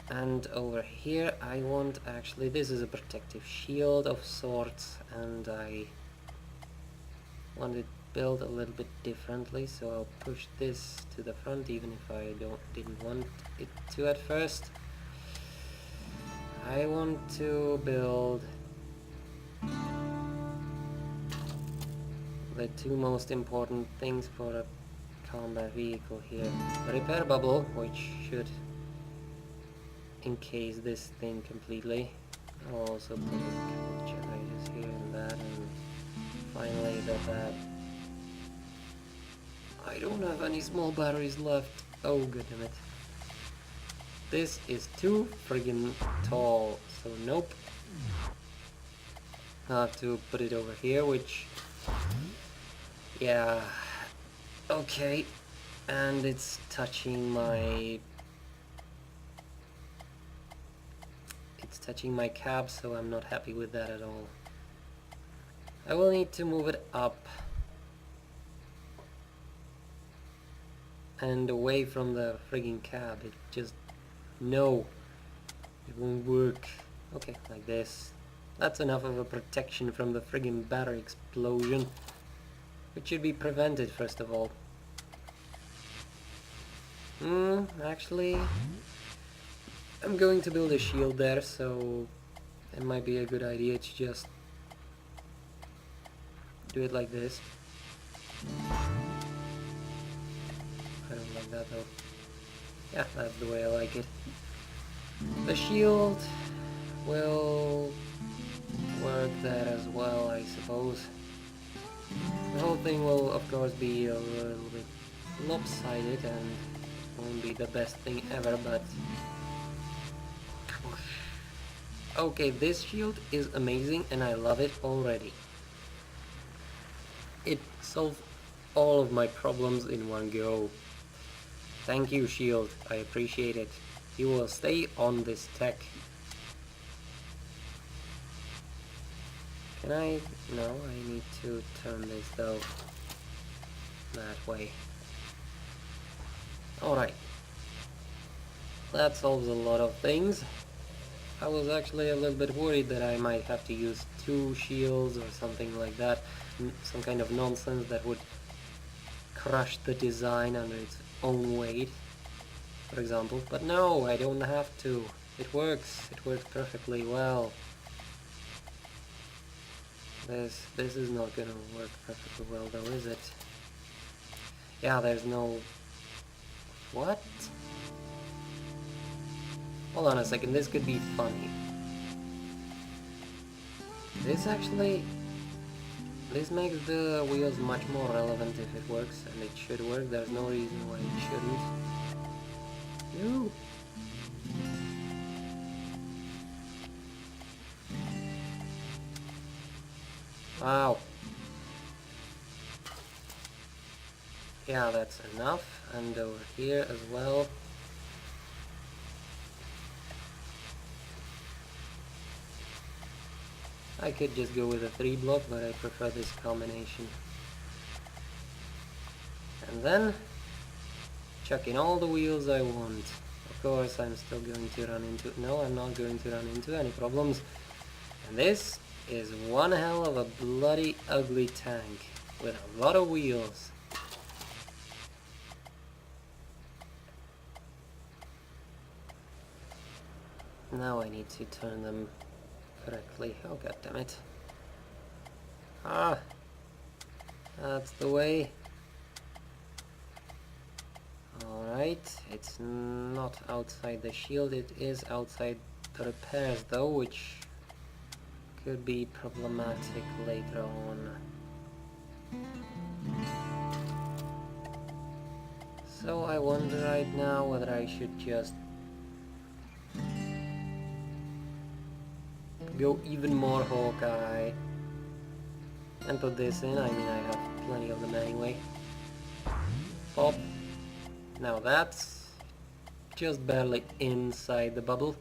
And over here I want, actually, this is a protective shield of sorts, and I want it built a little bit differently, so I'll push this to the front even if I didn't want it to at first. I want to build the two most important things for a combat vehicle here. A repair bubble, which should encase this thing completely. I'll also put a couple of generators here and that, and finally that I don't have any small batteries left. Oh god damn it. This is too friggin' tall, so nope. I'll have to put it over here, which... yeah... okay. And it's touching my... it's touching my cab, so I'm not happy with that at all. I will need to move it up and away from the friggin' cab. It just... no, it won't work. Okay, like this. That's enough of a protection from the friggin' battery explosion, which should be prevented first of all. Actually, I'm going to build a shield there, so it might be a good idea to just do it like this. I don't like that though. Yeah, that's the way I like it. The shield will work there as well, I suppose. The whole thing will of course be a little bit lopsided and won't be the best thing ever, but okay, this shield is amazing and I love it already. It solved all of my problems in one go. Thank you, shield, I appreciate it. You will stay on this tech. Can I? No, I need to turn this though. that way. Alright. That solves a lot of things. I was actually a little bit worried that I might have to use 2 shields or something like that. Some kind of nonsense that would crush the design under its own weight, for example. But no, I don't have to. It works. It works perfectly well. This is not gonna work perfectly well though, is it? Yeah, there's no... What? Hold on a second, this could be funny. This makes the wheels much more relevant if it works, and it should work. There's no reason why it shouldn't. No! Wow. Yeah, that's enough. And over here as well. I could just go with a 3 block, but I prefer this combination. And then chuck in all the wheels I want. Of course, I'm still going to run into... No, I'm not going to run into any problems. And this is one hell of a bloody ugly tank with a lot of wheels. Now I need to turn them correctly. Oh, god damn it. Ah! That's the way. Alright, it's not outside the shield, it is outside the repairs though, which could be problematic later on. So I wonder right now whether I should just go even more Hawkeye and put this in. I mean, I have plenty of them anyway. Pop. Now that's just barely inside the bubble.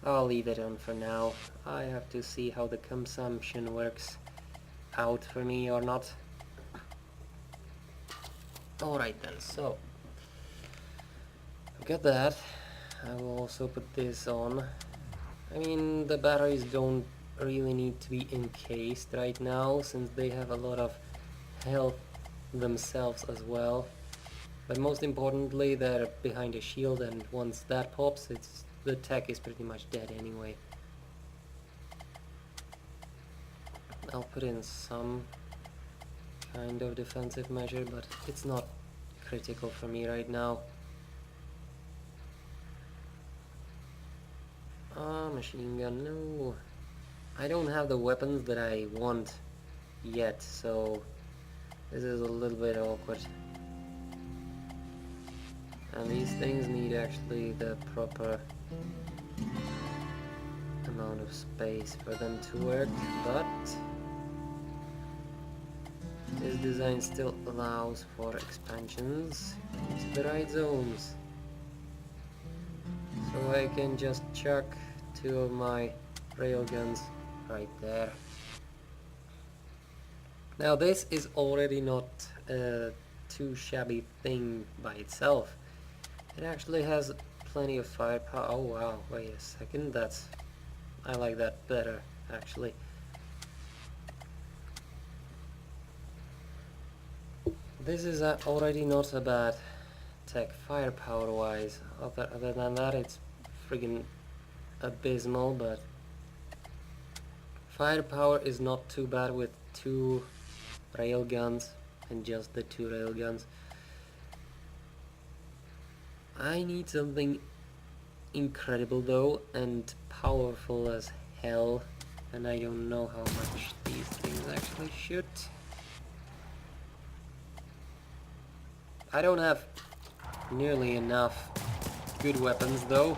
I'll leave it on for now. I have to see how the consumption works out for me or not. Alright then, so I've got that. I will also put this on. I mean, the batteries don't really need to be encased right now, since they have a lot of health themselves as well. But most importantly, they're behind a shield, and once that pops, the tech is pretty much dead anyway. I'll put in some kind of defensive measure, but it's not critical for me right now. Ah, machine gun, no. I don't have the weapons that I want yet, so this is a little bit awkward. And these things need actually the proper amount of space for them to work, but this design still allows for expansions into the right zones. So I can just chuck 2 of my railguns right there. Now this is already not a too shabby thing by itself. It actually has plenty of firepower. Oh wow, wait a second, I like that better actually. This is already not a bad tech firepower wise. Other than that, it's friggin' abysmal, but firepower is not too bad with 2 railguns and just the 2 railguns. I need something incredible though, and powerful as hell, and I don't know how much these things actually shoot. I don't have nearly enough good weapons though.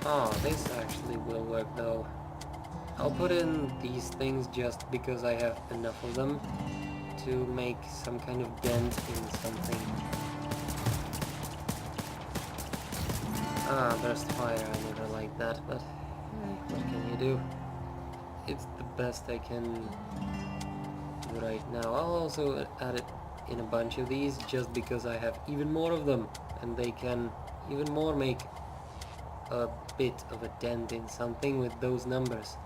Oh, this actually will work though. I'll put in these things just because I have enough of them to make some kind of dent in something. Ah, burst fire, I never liked that, but what can you do? It's the best I can right now. I'll also add it in a bunch of these just because I have even more of them and they can even more make a bit of a dent in something with those numbers.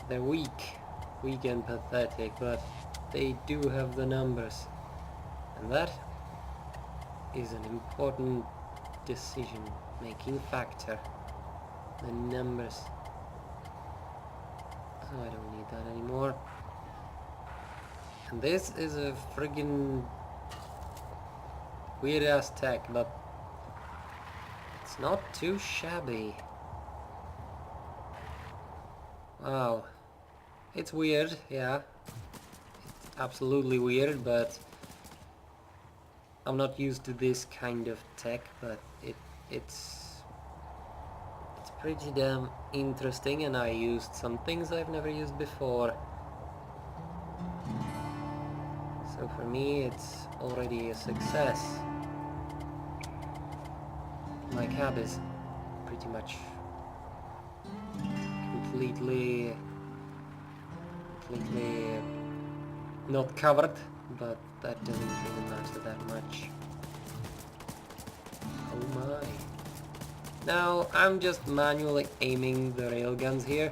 They're weak and pathetic, but they do have the numbers, and that is an important decision making factor. The numbers. So I don't need that anymore. And this is a friggin' weird ass tech, but it's not too shabby. Wow. It's weird, yeah. It's absolutely weird, but I'm not used to this kind of tech, but it's pretty damn interesting, and I used some things I've never used before. So for me it's already a success. My cab is pretty much completely not covered, but that doesn't really matter that much. Oh my. Now I'm just manually aiming the railguns here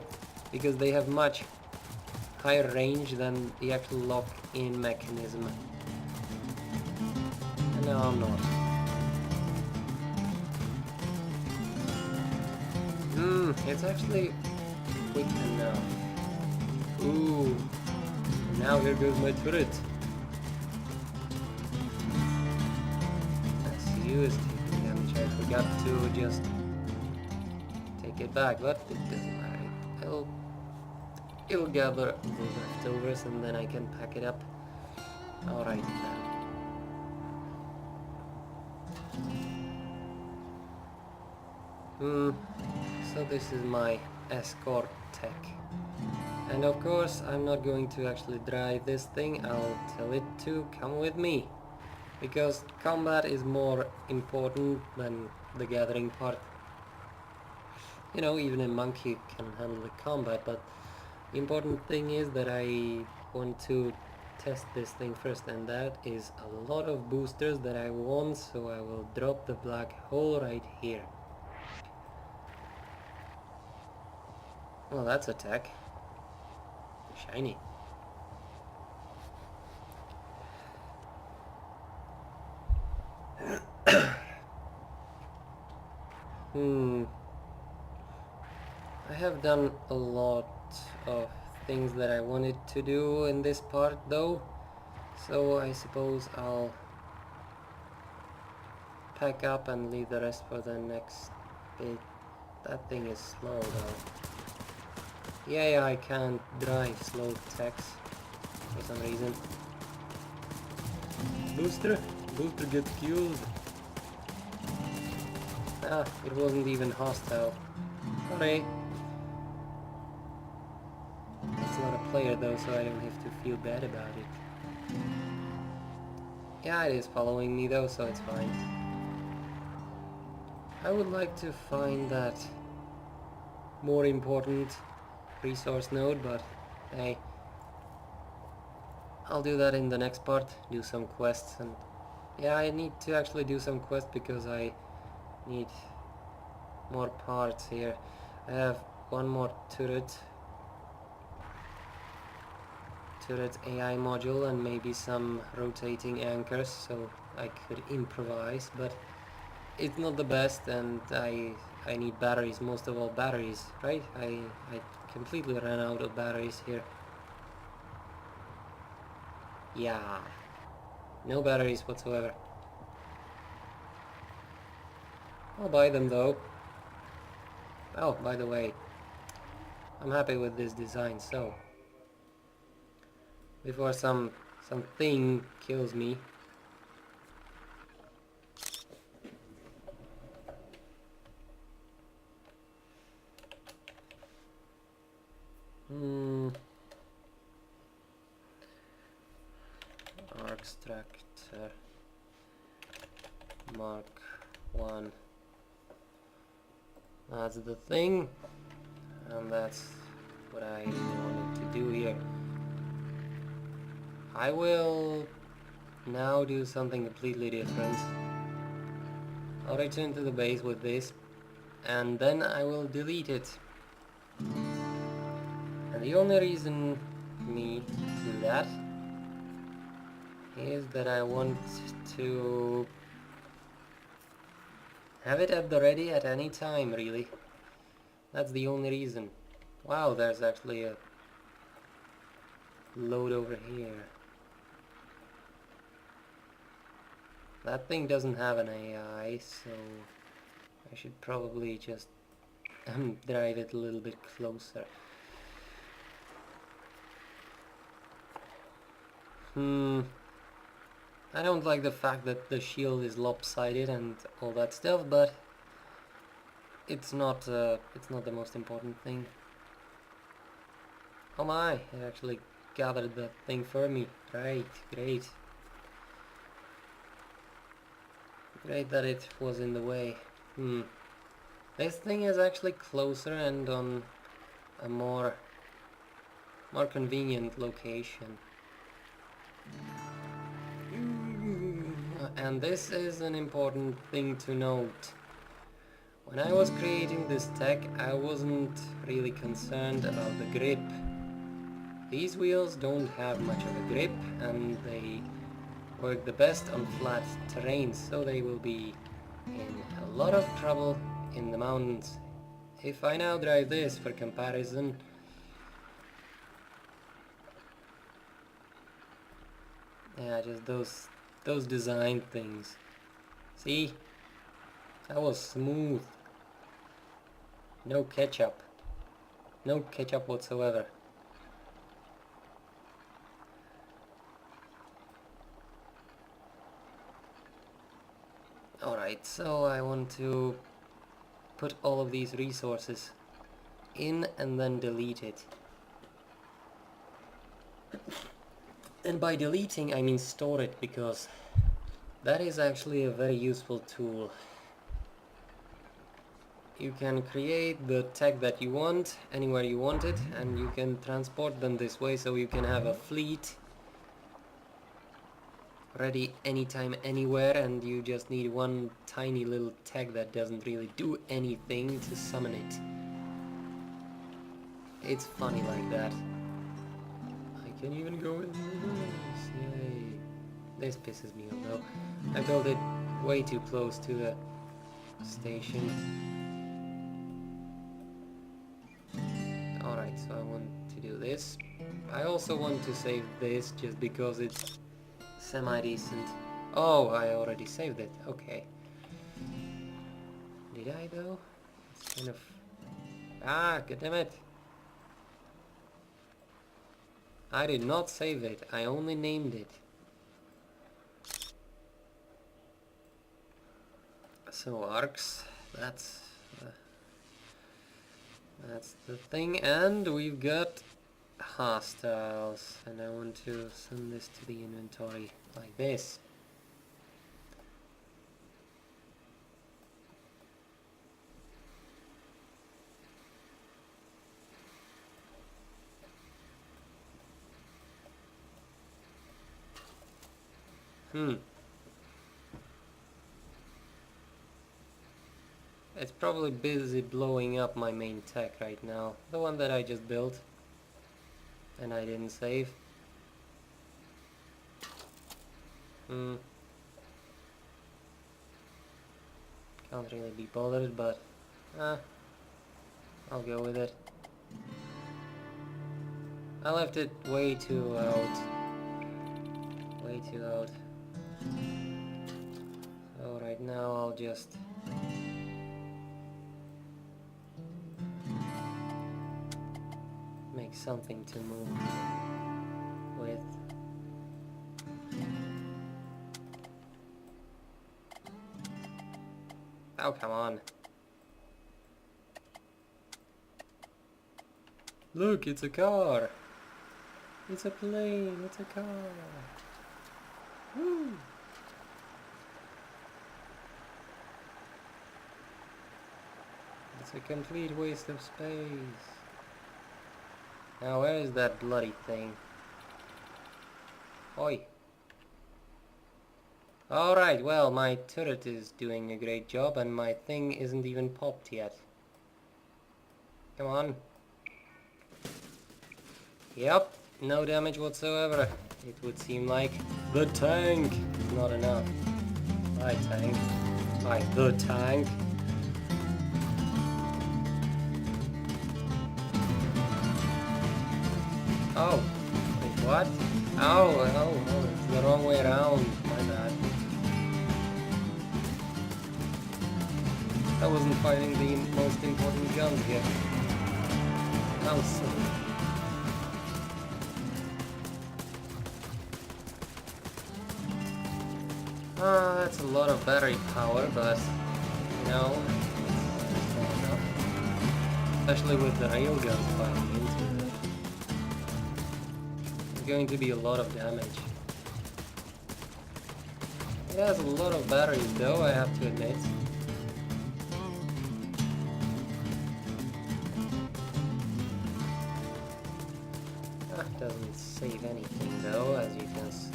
because they have much higher range than the actual lock-in mechanism. And now I'm not. It's actually quick enough. Ooh, now here goes my turret. SU is taking damage. I forgot to just take it back, but it doesn't matter. It'll gather the leftovers and then I can pack it up. Alright then. So this is my escort tech. And of course I'm not going to actually drive this thing, I'll tell it to come with me. Because combat is more important than the gathering part. You know, even a monkey can handle the combat, but the important thing is that I want to test this thing first, and that is a lot of boosters that I want, so I will drop the black hole right here. Well, that's a tech. Shiny. I have done a lot of things that I wanted to do in this part though, so I suppose I'll pack up and leave the rest for the next bit. That thing is slow though. Yeah, I can't drive slow techs for some reason. Booster gets killed. Ah, it wasn't even hostile. Sorry. It's not a player though, so I don't have to feel bad about it. Yeah, it is following me though, so it's fine. I would like to find that more important resource node, but hey, I'll do that in the next part, do some quests, and yeah, I need to actually do some quests because I need more parts here. I have one more turret AI module and maybe some rotating anchors, so I could improvise, but it's not the best, and I need batteries, most of all batteries, right? I completely ran out of batteries here. Yeah, no batteries whatsoever. I'll buy them though. Oh, by the way, I'm happy with this design, so before something kills me. Extractor Mark 1. That's the thing, and that's what I wanted to do here. I will now do something completely different. I'll return to the base with this, and then I will delete it. And the only reason me do that is that I want to have it at the ready at any time, really. That's the only reason. Wow, there's actually a load over here. That thing doesn't have an AI, so I should probably just drive it a little bit closer. I don't like the fact that the shield is lopsided and all that stuff, but it's not the most important thing. Oh my, it actually gathered that thing for me. Right, great. Great that it was in the way. This thing is actually closer and on a more convenient location. And this is an important thing to note. When I was creating this tech, I wasn't really concerned about the grip. These wheels don't have much of a grip, and they work the best on flat terrains, so they will be in a lot of trouble in the mountains. If I now drive this for comparison, yeah, just those design things. See? That was smooth. No ketchup. No ketchup whatsoever. Alright, so I want to put all of these resources in and then delete it. And by deleting I mean store it, because that is actually a very useful tool. You can create the tech that you want anywhere you want it, and you can transport them this way, so you can have a fleet ready anytime, anywhere, and you just need one tiny little tech that doesn't really do anything to summon it. It's funny like that. I can even go in this, yay. This pisses me off though. I built it way too close to the station. Alright, so I want to do this. I also want to save this just because it's semi-decent. Oh, I already saved it. Okay. Did I though? It's kind of... Ah, goddammit. I did not save it. I only named it. So arcs, that's the thing, and we've got hostiles, and I want to send this to the inventory like this. It's probably busy blowing up my main tech right now, the one that I just built and I didn't save. Can't really be bothered, but I'll go with it. I left it way too out. Way too out. So right now I'll just make something to move with. Oh, come on. Look, it's a car. It's a plane, it's a car. Woo. It's a complete waste of space. Now where is that bloody thing? Oi. Alright, well, my turret is doing a great job and my thing isn't even popped yet. Come on. Yep, no damage whatsoever. It would seem like the tank is not enough. Hi, tank. Hi, the tank. Oh, wait, what? Oh, it's the wrong way around. My bad. I wasn't fighting the most important guns here. How silly. That's a lot of battery power, but, you know, it's not enough. Especially with the railguns fighting into it. It's going to be a lot of damage. It has a lot of batteries though, I have to admit. Doesn't save anything though, as you can see.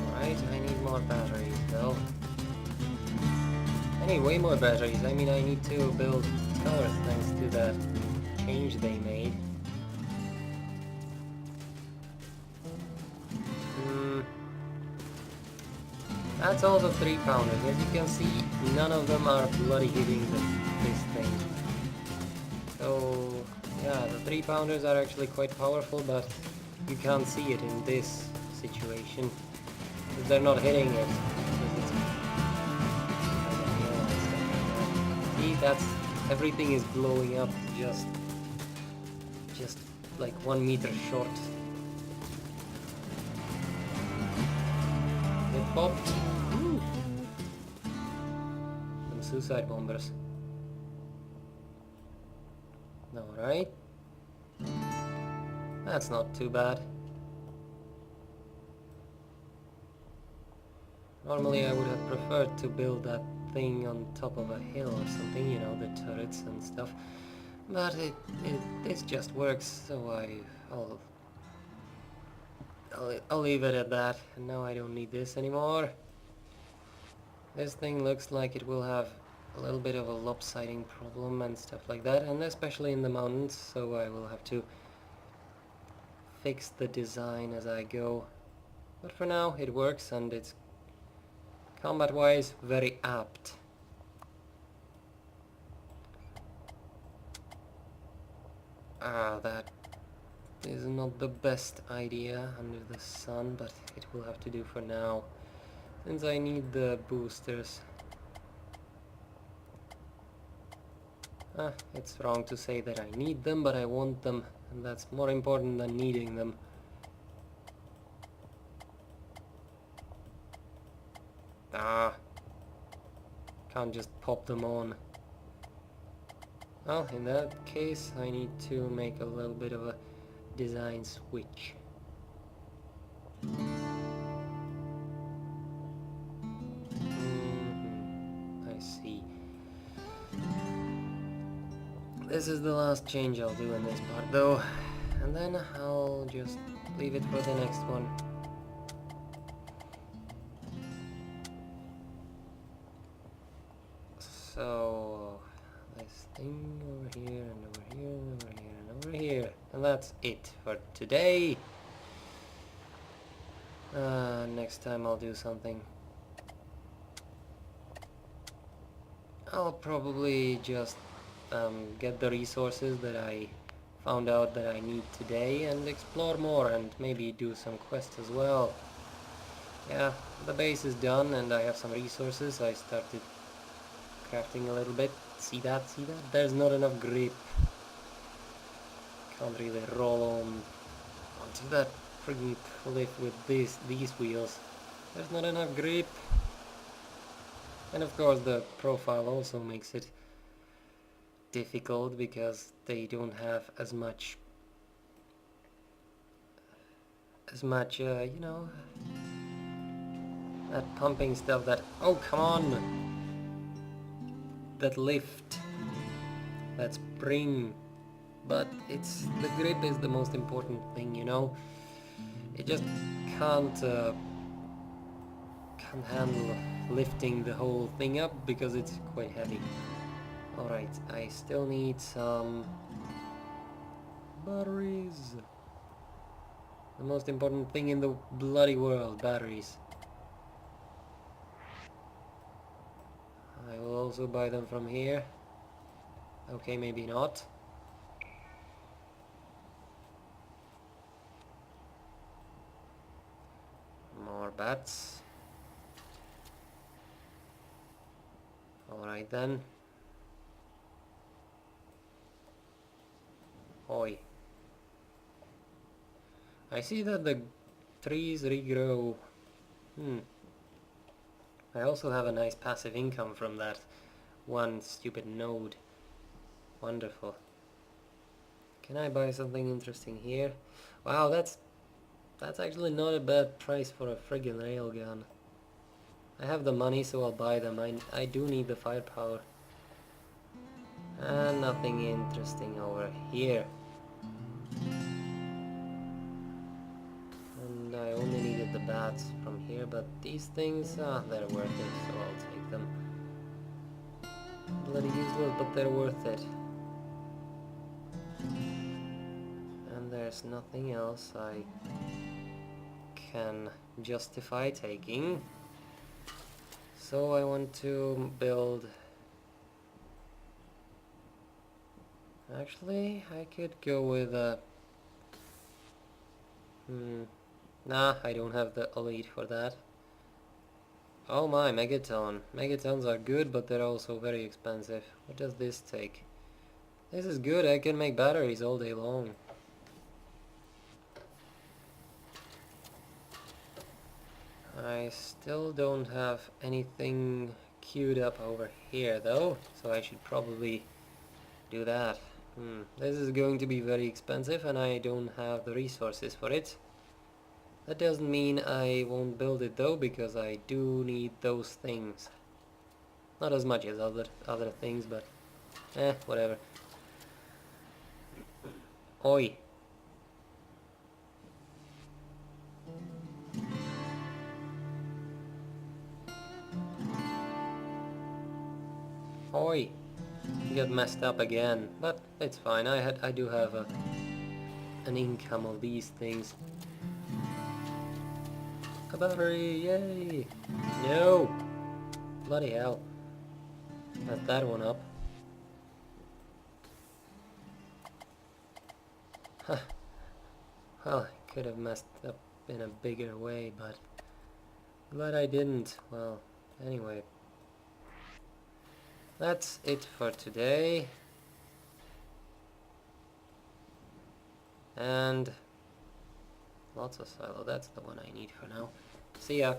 Alright, I need more batteries though. I need way more batteries. I mean, I need to build towers thanks to that change they made. That's all the 3-pounders. As you can see, none of them are bloody hitting this thing. So, yeah, the 3-pounders are actually quite powerful, but you can't see it in this situation. Because they're not hitting it. See, that's... everything is blowing up just like 1 meter short. It popped. Woo. Some suicide bombers. Alright. That's not too bad. Normally I would have preferred to build that thing on top of a hill or something, you know, the turrets and stuff. But this just works, so I'll leave it at that. And now I don't need this anymore. This thing looks like it will have a little bit of a lopsiding problem and stuff like that, and especially in the mountains, so I will have to fix the design as I go. But for now it works, and it's combat-wise very apt. That is not the best idea under the sun, but it will have to do for now, since I need the boosters. It's wrong to say that I need them, but I want them, and that's more important than needing them. Can't just pop them on. Well, in that case, I need to make a little bit of a design switch. I see. This is the last change I'll do in this part though, and then I'll just leave it for the next one. So this thing over here and over here and over here and over here, and that's it for today. Next time I'll do something. I'll probably just get the resources that I found out that I need today and explore more, and maybe do some quests as well. Yeah, the base is done and I have some resources. I started crafting a little bit. See that? See that? There's not enough grip. Can't really roll onto that friggin' cliff with these wheels. There's not enough grip. And of course the profile also makes it difficult because they don't have as much you know, that pumping stuff, that, oh come on, that lift, that spring, but the grip is the most important thing, you know. It just can't can't handle lifting the whole thing up because it's quite heavy. Alright, I still need some batteries. The most important thing in the bloody world, batteries. I will also buy them from here. Okay, maybe not. More bats. Alright then. Oi. I see that the trees regrow. I also have a nice passive income from that one stupid node. Wonderful. Can I buy something interesting here? Wow, that's actually not a bad price for a friggin' railgun. I have the money, so I'll buy them. I do need the firepower. And nothing interesting over here. And I only needed the bats from here, but these things, they're worth it, so I'll take them. Bloody useless, but they're worth it. And there's nothing else I can justify taking. So I want to build... Actually, I could go with a... Nah, I don't have the elite for that. Oh my, megaton. Megatons are good, but they're also very expensive. What does this take? This is good, I can make batteries all day long. I still don't have anything queued up over here though, so I should probably do that. This is going to be very expensive and I don't have the resources for it. That doesn't mean I won't build it though, because I do need those things. Not as much as other things, but whatever. Oi. Oi. Get messed up again, but it's fine. I do have an income of these things. A battery, yay! No! Bloody hell. Messed that one up. Huh. Well, I could have messed up in a bigger way, but glad I didn't. Well, anyway. That's it for today. And lots of silo, that's the one I need for now. See ya!